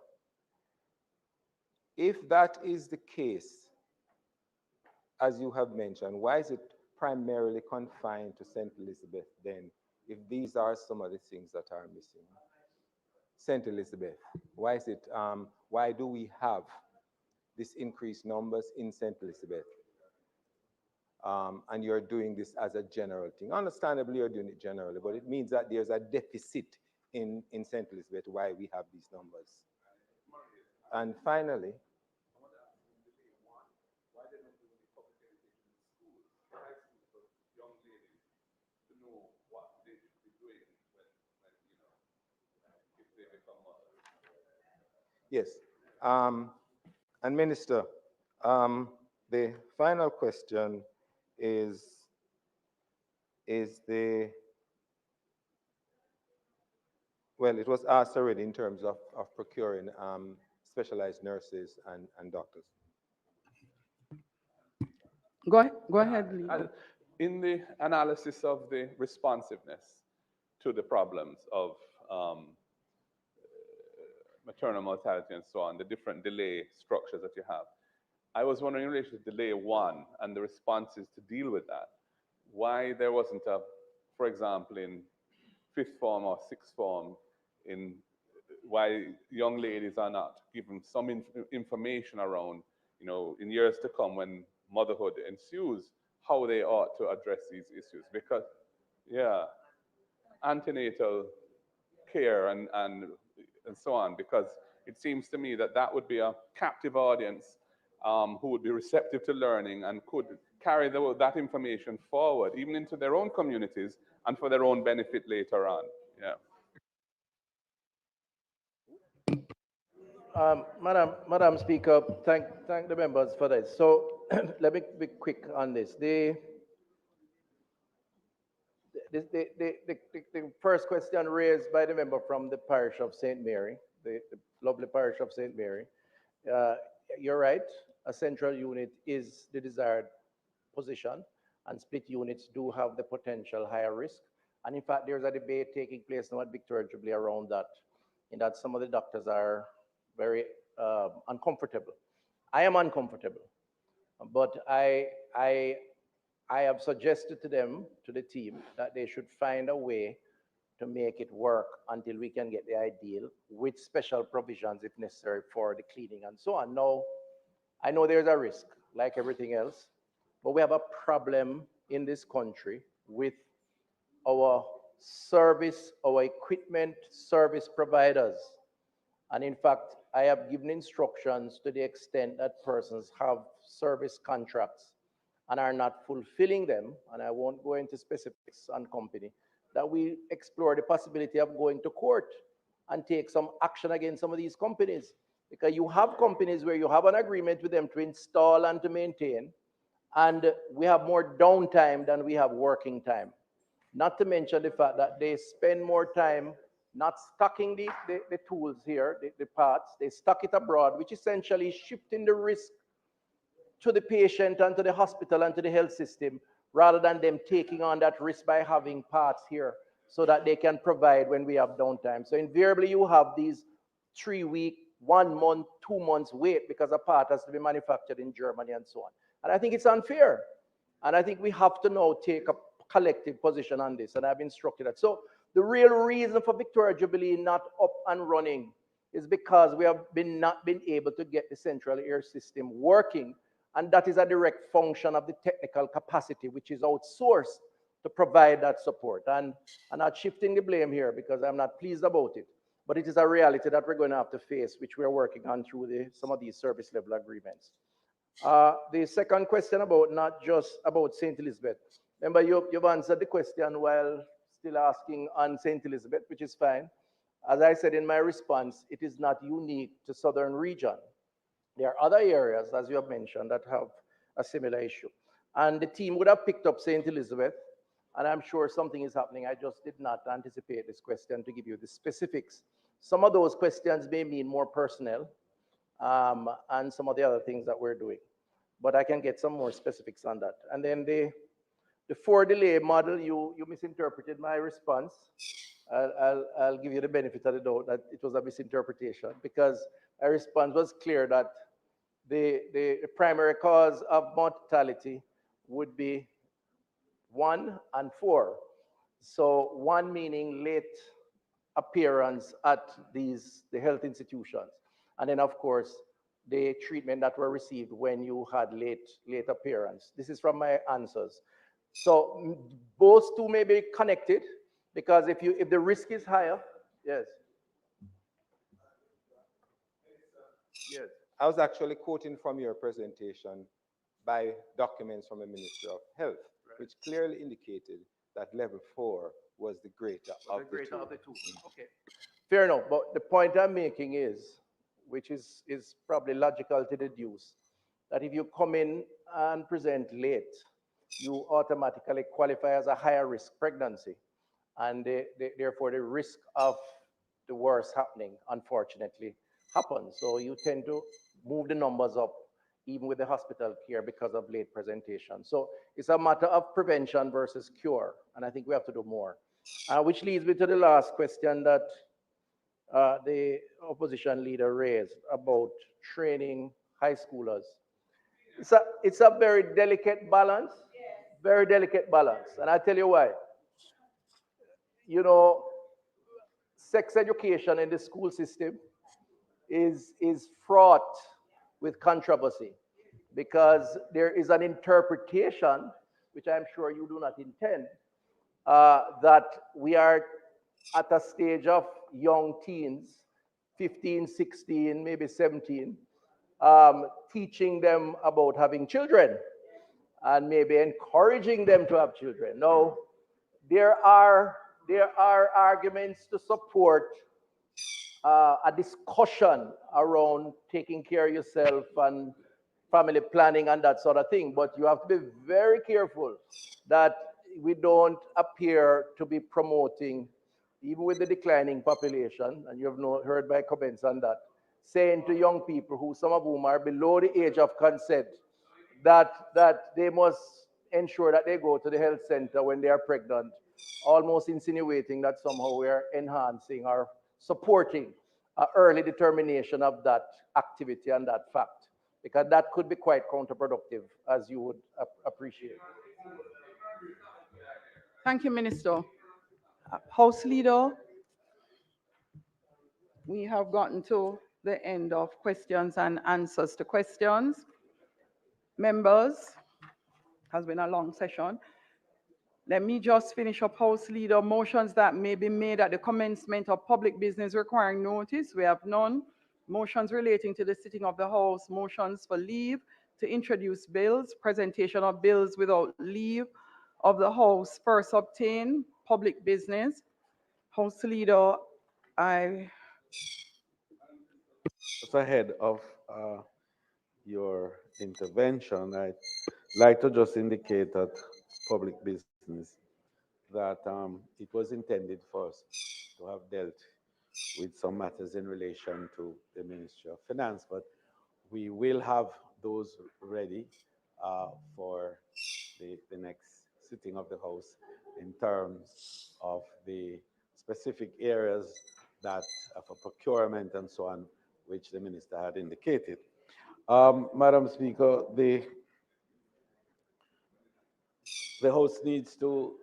if that is the case, as you have mentioned, why is it primarily confined to St. Elizabeth then, if these are some of the things that are missing? St. Elizabeth, why is it, why do we have this increased numbers in St. Elizabeth? And you're doing this as a general thing. Understandably, you're doing it generally, but it means that there's a deficit in St. Elizabeth why we have these numbers. And finally, yes, and Minister, the final question is well, it was asked already in terms of procuring specialized nurses and doctors. Go ahead, Leo. In the analysis of the responsiveness to the problems of maternal mortality and so on, the different delay structures that you have. I was wondering in relation to delay 1 and the responses to deal with that, why there wasn't a, for example, in 5th form or 6th form, in why young ladies are not given some information around, you know, in years to come when motherhood ensues, how they ought to address these issues. Because, yeah, antenatal care and so on, because it seems to me that that would be a captive audience who would be receptive to learning and could carry that information forward, even into their own communities and for their own benefit later on. Yeah. Madam Speaker, thank the members for this. So let me be quick on this. The first question raised by the member from the parish of St. Mary, the lovely parish of St. Mary, you're right, a central unit is the desired position, and split units do have the potential higher risk. And in fact, there's a debate taking place now at Victoria Jubilee around that, in that some of the doctors are very uncomfortable. I am uncomfortable, but I have suggested to them, to the team, that they should find a way to make it work until we can get the ideal with special provisions if necessary for the cleaning and so on. Now, I know there's a risk like everything else, but we have a problem in this country with our service, our equipment service providers. And in fact, I have given instructions to the extent that persons have service contracts and are not fulfilling them, and I won't go into specifics on company, that we explore the possibility of going to court and take some action against some of these companies. Because you have companies where you have an agreement with them to install and to maintain, and we have more downtime than we have working time. Not to mention the fact that they spend more time not stocking the tools here, the parts, they stock it abroad, which essentially is shifting the risk to the patient and to the hospital and to the health system, rather than them taking on that risk by having parts here so that they can provide when we have downtime. So invariably you have these 3-week, 1 month, 2 months wait because a part has to be manufactured in Germany and so on. And I think it's unfair. And I think we have to now take a collective position on this, and I've instructed that. So the real reason for Victoria Jubilee not up and running is because we have not been able to get the central air system working, and that is a direct function of the technical capacity, which is outsourced to provide that support. And I'm not shifting the blame here because I'm not pleased about it, but it is a reality that we're going to have to face, which we're working on through some of these service level agreements. The second question about not just about St. Elizabeth. Remember, you've answered the question while still asking on St. Elizabeth, which is fine. As I said in my response, it is not unique to Southern region. There are other areas, as you have mentioned, that have a similar issue. And the team would have picked up St. Elizabeth, and I'm sure something is happening. I just did not anticipate this question to give you the specifics. Some of those questions may mean more personnel, and some of the other things that we're doing. But I can get some more specifics on that. And then the 4 delay model, you misinterpreted my response. I'll give you the benefit of the doubt that it was a misinterpretation, because my response was clear that the primary cause of mortality would be 1 and 4. So 1 meaning late appearance at the health institutions. And then of course, the treatment that were received when you had late appearance. This is from my answers. So those two may be connected, because if the risk is higher, yes. Yes. I was actually quoting from your presentation by documents from the Ministry of Health, which clearly indicated that level 4 was the greater of the two. Okay. Fair enough, but the point I'm making is, which is probably logical to deduce, that if you come in and present late, you automatically qualify as a higher risk pregnancy. And therefore the risk of the worst happening, unfortunately, happens. So you tend to move the numbers up, even with the hospital care, because of late presentation. So it's a matter of prevention versus cure. And I think we have to do more. Which leads me to the last question that the opposition leader raised about training high schoolers. It's a very delicate balance, very delicate balance. And I tell you why. You know, sex education in the school system is fraught with controversy because there is an interpretation, which I'm sure you do not intend, that we are at a stage of young teens, 15, 16, maybe 17, teaching them about having children and maybe encouraging them to have children. No, there are arguments to support a discussion around taking care of yourself and family planning and that sort of thing. But you have to be very careful that we don't appear to be promoting, even with the declining population, and you have heard my comments on that, saying to young people, who some of whom are below the age of consent, that they must ensure that they go to the health center when they are pregnant, almost insinuating that somehow we are enhancing or supporting early determination of that activity and that fact, because that could be quite counterproductive, as you would appreciate. Thank you, Minister. House Leader, we have gotten to the end of questions and answers to questions. Members, has been a long session. Let me just finish up, House Leader. Motions that may be made at the commencement of public business requiring notice. We have none. Motions relating to the sitting of the House. Motions for leave to introduce bills. Presentation of bills without leave of the House. First obtain public business. House Leader, Just ahead of your intervention, I'd like to just indicate that public business, that it was intended for us to have dealt with some matters in relation to the Ministry of Finance, but we will have those ready for the next sitting of the House in terms of the specific areas that for procurement and so on, which the minister had indicated. Madam Speaker, the House needs to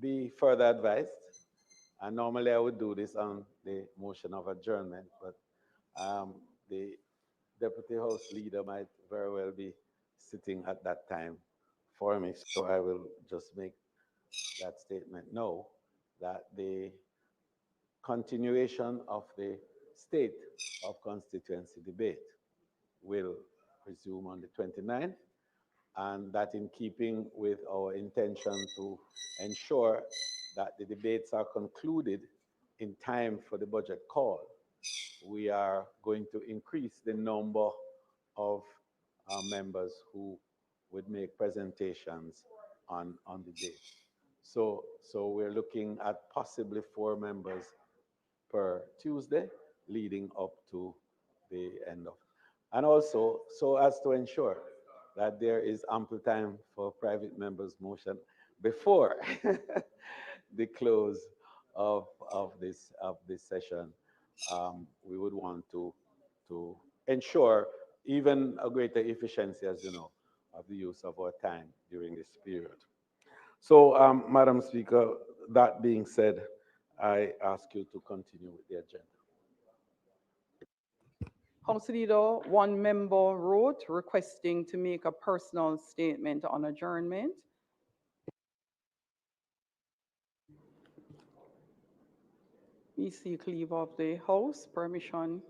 be further advised, and normally I would do this on the motion of adjournment, but the Deputy House Leader might very well be sitting at that time for me, so I will just make that statement now, that the continuation of the state of constituency debate will resume on the 29th, and that in keeping with our intention to ensure that the debates are concluded in time for the budget call, we are going to increase the number of members who would make presentations on the day. So we're looking at possibly 4 members per Tuesday leading up to the end of. And also, so as to ensure that there is ample time for private members' motion before the close of this session, we would want to ensure even a greater efficiency, as you know, of the use of our time during this period. So, Madam Speaker, that being said, I ask you to continue with the agenda. House Leader, one member wrote requesting to make a personal statement on adjournment. We seek leave of the House. Permission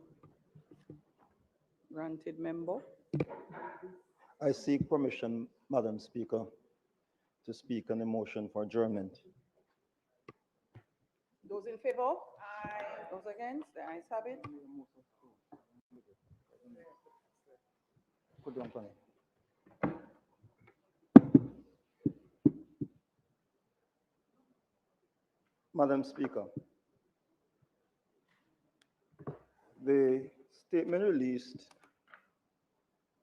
granted, member. I seek permission, Madam Speaker, to speak on the motion for adjournment. Those in favor? Aye. Those against? The ayes have it. Put down, Tony. Madam Speaker, the statement released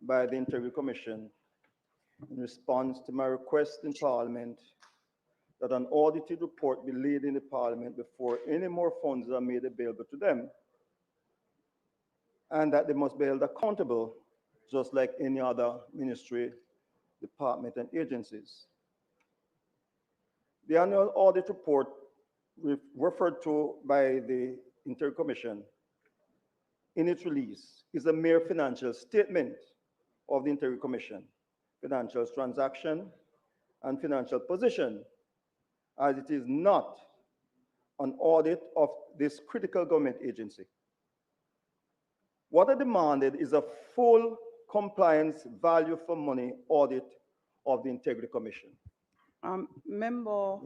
by the Interior Commission in response to my request in Parliament that an audited report be laid in the Parliament before any more funds are made available to them and that they must be held accountable just like any other ministry, department, and agencies. The annual audit report referred to by the Interior Commission in its release is a mere financial statement of the Interior Commission, financial transaction and financial position, as it is not an audit of this critical government agency. What I demanded is a full compliance value for money audit of the Integrity Commission. Member.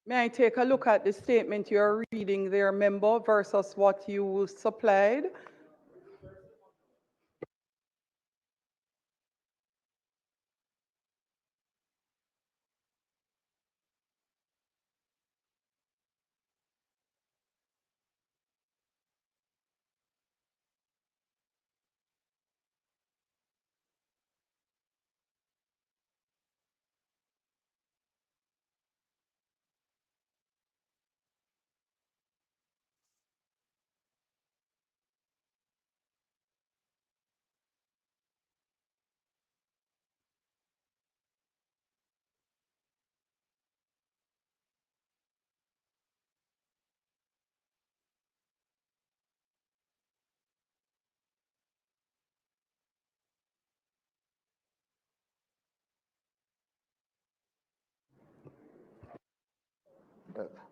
May I take a look at the statement you're reading there, member, versus what you supplied?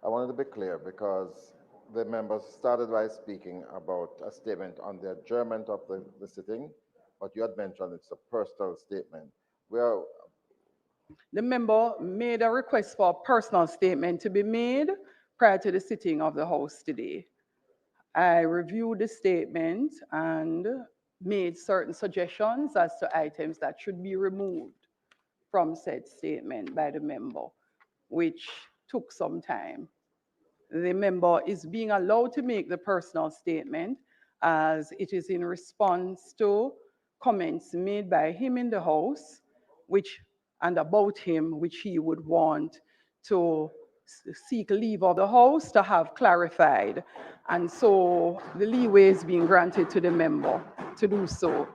I wanted to be clear because the members started by speaking about a statement on the adjournment of the sitting, but you had mentioned it's a personal statement. The member made a request for a personal statement to be made prior to the sitting of the House today. I reviewed the statement and made certain suggestions as to items that should be removed from said statement by the member, which took some time. The member is being allowed to make the personal statement as it is in response to comments made by him in the House, and about him, which he would want to seek leave of the House to have clarified. And so the leeway is being granted to the member to do so.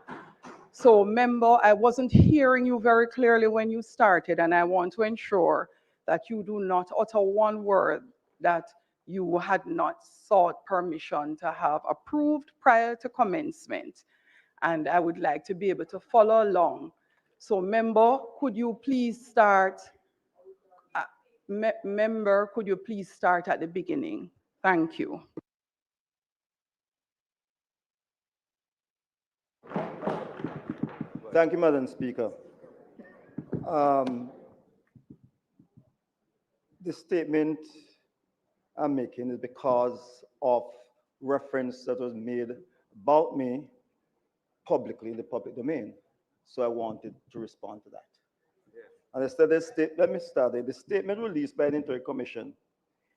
So member, I wasn't hearing you very clearly when you started, and I want to ensure that you do not utter one word that you had not sought permission to have approved prior to commencement. And I would like to be able to follow along. So member, could you please start? Member, could you please start at the beginning? Thank you. Thank you, Madam Speaker. The statement I'm making is because of reference that was made about me publicly in the public domain. So I wanted to respond to that. And I said, let me start it. The statement released by the Interior Commission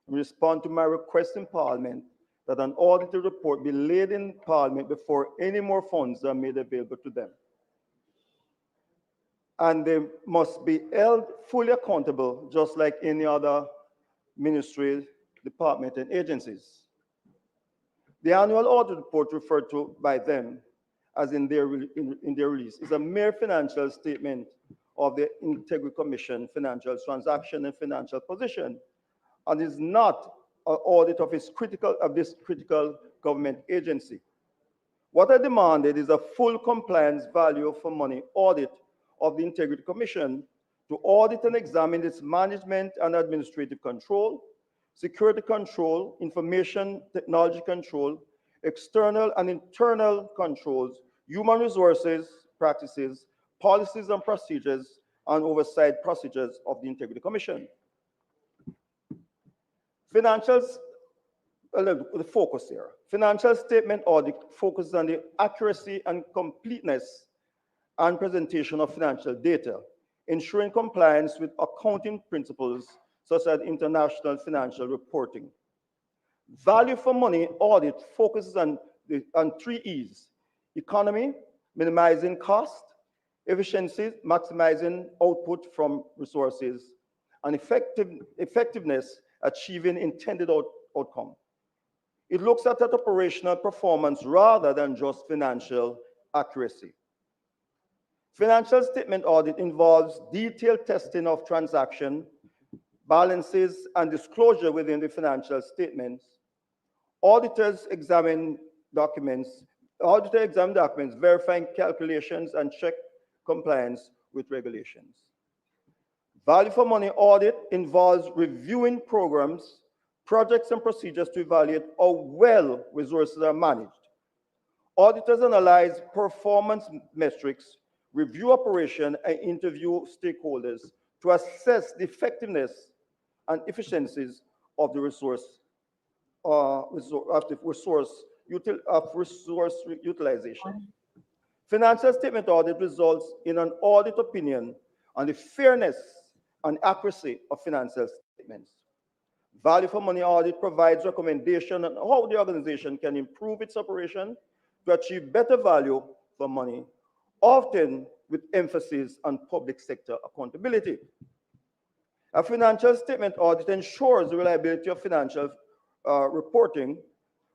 in response to my request in Parliament that an audited report be laid in Parliament before any more funds are made available to them. And they must be held fully accountable, just like any other ministry, department, and agencies. The annual audit report referred to by them as in their release is a mere financial statement of the Integrity Commission financial transaction and financial position, and is not an audit of this critical government agency. What I demanded is a full compliance value for money audit of the Integrity Commission to audit and examine its management and administrative control, security control, information technology control, external and internal controls, human resources practices, policies and procedures, and oversight procedures of the Integrity Commission. Financials, the focus here. Financial statement audit focuses on the accuracy and completeness and presentation of financial data, ensuring compliance with accounting principles such as international financial reporting. Value for money audit focuses on 3 E's: economy, minimizing cost; efficiency, maximizing output from resources; and effectiveness achieving intended outcome. It looks at that operational performance rather than just financial accuracy. Financial statement audit involves detailed testing of transaction, balances, and disclosure within the financial statements. Auditors examine documents, verifying calculations, and check compliance with regulations. Value for money audit involves reviewing programs, projects, and procedures to evaluate how well resources are managed. Auditors analyze performance metrics, review operation, and interview stakeholders to assess the effectiveness and efficiencies of the resource utilization. Financial statement audit results in an audit opinion on the fairness and accuracy of financial statements. Value for money audit provides recommendation on how the organization can improve its operation to achieve better value for money, often with emphasis on public sector accountability. A financial statement audit ensures the reliability of financial reporting,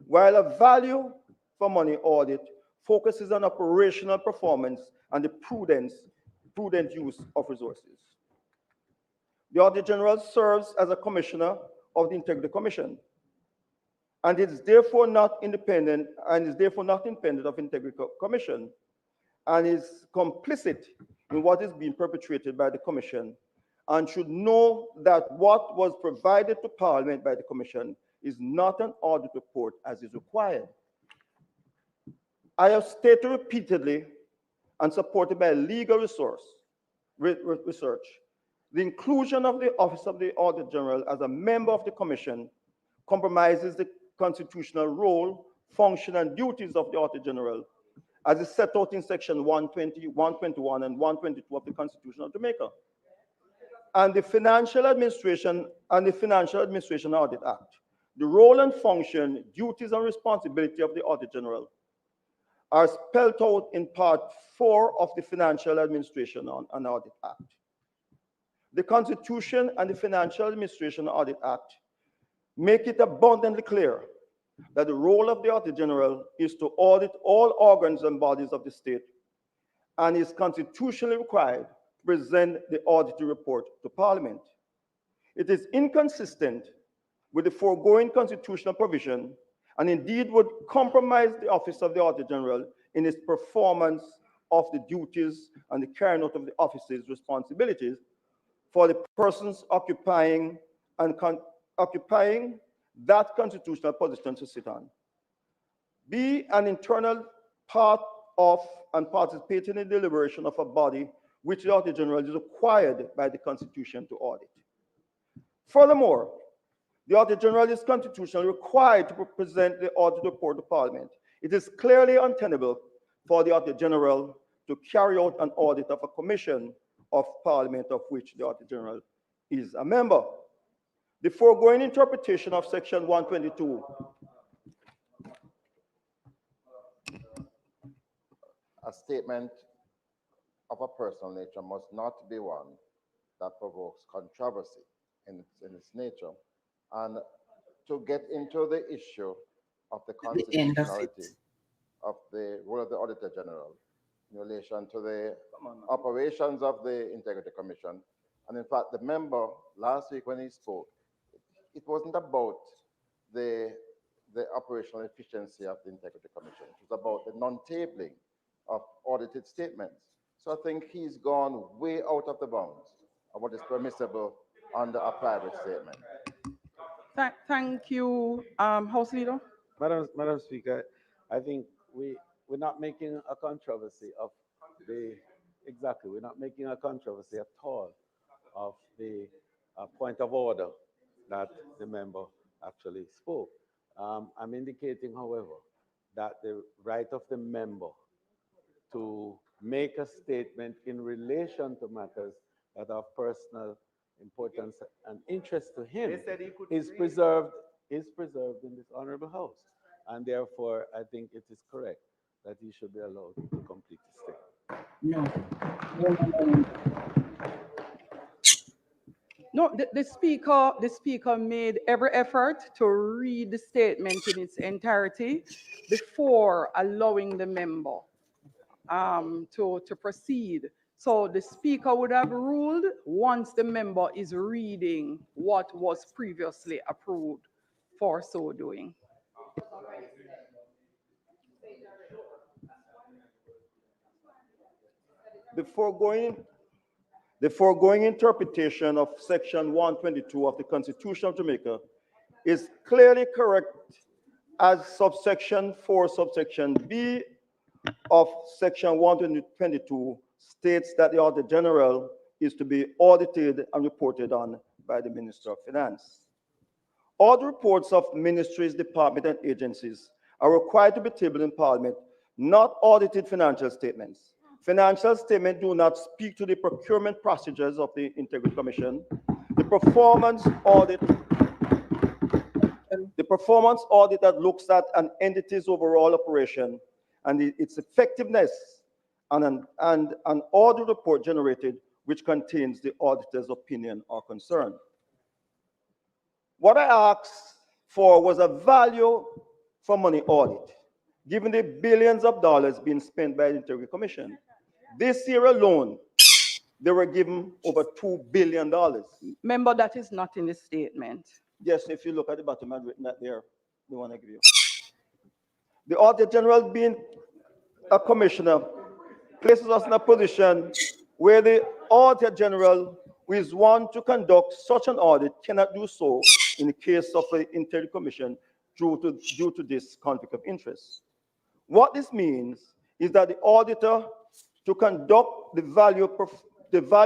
while a value for money audit focuses on operational performance and the prudent use of resources. The Auditor General serves as a commissioner of the Integrity Commission and is therefore not independent of Integrity Commission and is complicit in what is being perpetrated by the Commission and should know that what was provided to Parliament by the Commission is not an audit report as is required. I have stated repeatedly and supported by legal research, the inclusion of the Office of the Auditor General as a member of the Commission compromises the constitutional role, function, and duties of the Auditor General as is set out in Section 120, 121, and 122 of the Constitution of Jamaica, and the Financial Administration Audit Act. The role and function, duties, and responsibility of the Auditor General are spelled out in Part 4 of the Financial Administration and Audit Act. The Constitution and the Financial Administration Audit Act make it abundantly clear that the role of the Auditor General is to audit all organs and bodies of the state and is constitutionally required to present the auditing report to Parliament. It is inconsistent with the foregoing constitutional provision and indeed would compromise the Office of the Auditor General in its performance of the duties and the carrying out of the office's responsibilities for the persons occupying that constitutional position to sit on. Be an internal part of and participating in the deliberation of a body which the Auditor General is required by the Constitution to audit. Furthermore, the Auditor General is constitutionally required to present the audit report to Parliament. It is clearly untenable for the Auditor General to carry out an audit of a commission of Parliament of which the Auditor General is a member. The foregoing interpretation of Section 122 a statement of a personal nature must not be one that provokes controversy in its nature. And to get into the issue of the constitutionality of the role of the Auditor General in relation to the operations of the Integrity Commission, and in fact, the member last week when he spoke, it wasn't about the operational efficiency of the Integrity Commission. It was about the non-tabling of audited statements. So I think he's gone way out of the bounds of what is permissible under a private statement. Thank you, House Leader. Madam Speaker, I think we're not making a controversy of we're not making a controversy at all of the point of order that the member actually spoke. I'm indicating, however, that the right of the member to make a statement in relation to matters that are of personal importance and interest to him is preserved in this honorable house. And therefore, I think it is correct that he should be allowed to complete his statement. No, the speaker made every effort to read the statement in its entirety before allowing the member to proceed. So the speaker would have ruled once the member is reading what was previously approved for so doing. The foregoing interpretation of Section 122 of the Constitution of Jamaica is clearly correct as subsection 4, subsection B of Section 122 states that the Auditor General is to be audited and reported on by the Minister of Finance. All the reports of ministries, departments, and agencies are required to be tabled in Parliament, not audited financial statements. Financial statements do not speak to the procurement procedures of the Integrity Commission. The performance audit that looks at an entity's overall operation and its effectiveness, and an audit report generated which contains the auditor's opinion or concern. What I asked for was a value for money audit, given the billions of dollars being spent by the Integrity Commission. This year alone, they were given over $2 billion. Member, that is not in the statement. Yes, if you look at the bottom, I've written that there, the one I give you. The Auditor General, being a commissioner, places us in a position where the Auditor General, who is one to conduct such an audit, cannot do so in the case of the Integrity Commission due to this conflict of interest. What this means is that the auditor, to conduct the value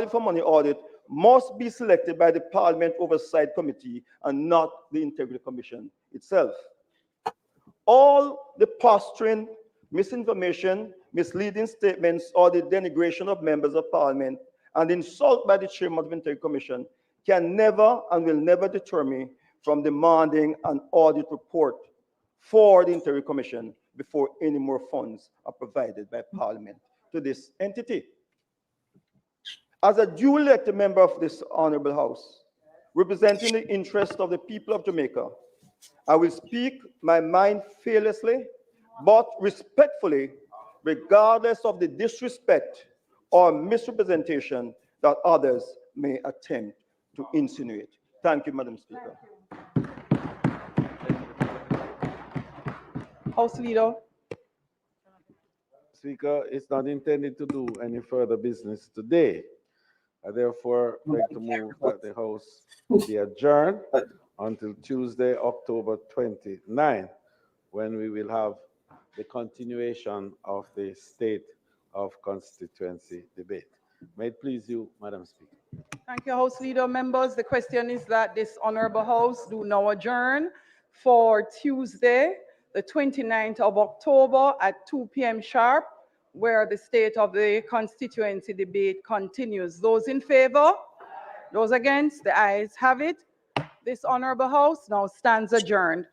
for money audit, must be selected by the Parliament Oversight Committee and not the Integrity Commission itself. All the posturing, misinformation, misleading statements, or the denigration of members of Parliament and insult by the chairman of the Integrity Commission can never and will never deter me from demanding an audit report for the Integrity Commission before any more funds are provided by Parliament to this entity. As a duly elected member of this honorable House, representing the interest of the people of Jamaica, I will speak my mind fearlessly, but respectfully, regardless of the disrespect or misrepresentation that others may attempt to insinuate. Thank you, Madam Speaker. House Leader. Speaker, it's not intended to do any further business today. I therefore beg to move that the House be adjourned until Tuesday, October 29, when we will have the continuation of the State of Constituency debate. May it please you, Madam Speaker. Thank you, House Leader. Members, the question is that this honorable House do now adjourn for Tuesday, the 29th of October at 2 p.m. sharp, where the State of the Constituency debate continues. Those in favor? Those against? The ayes have it. This honorable House now stands adjourned.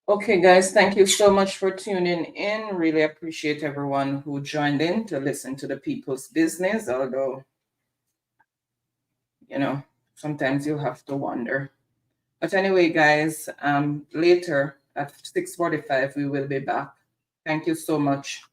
Okay, guys, thank you so much for tuning in. Really appreciate everyone who joined in to listen to the people's business, although, you know, sometimes you have to wonder. But anyway, guys, later at 6:45, we will be back. Thank you so much.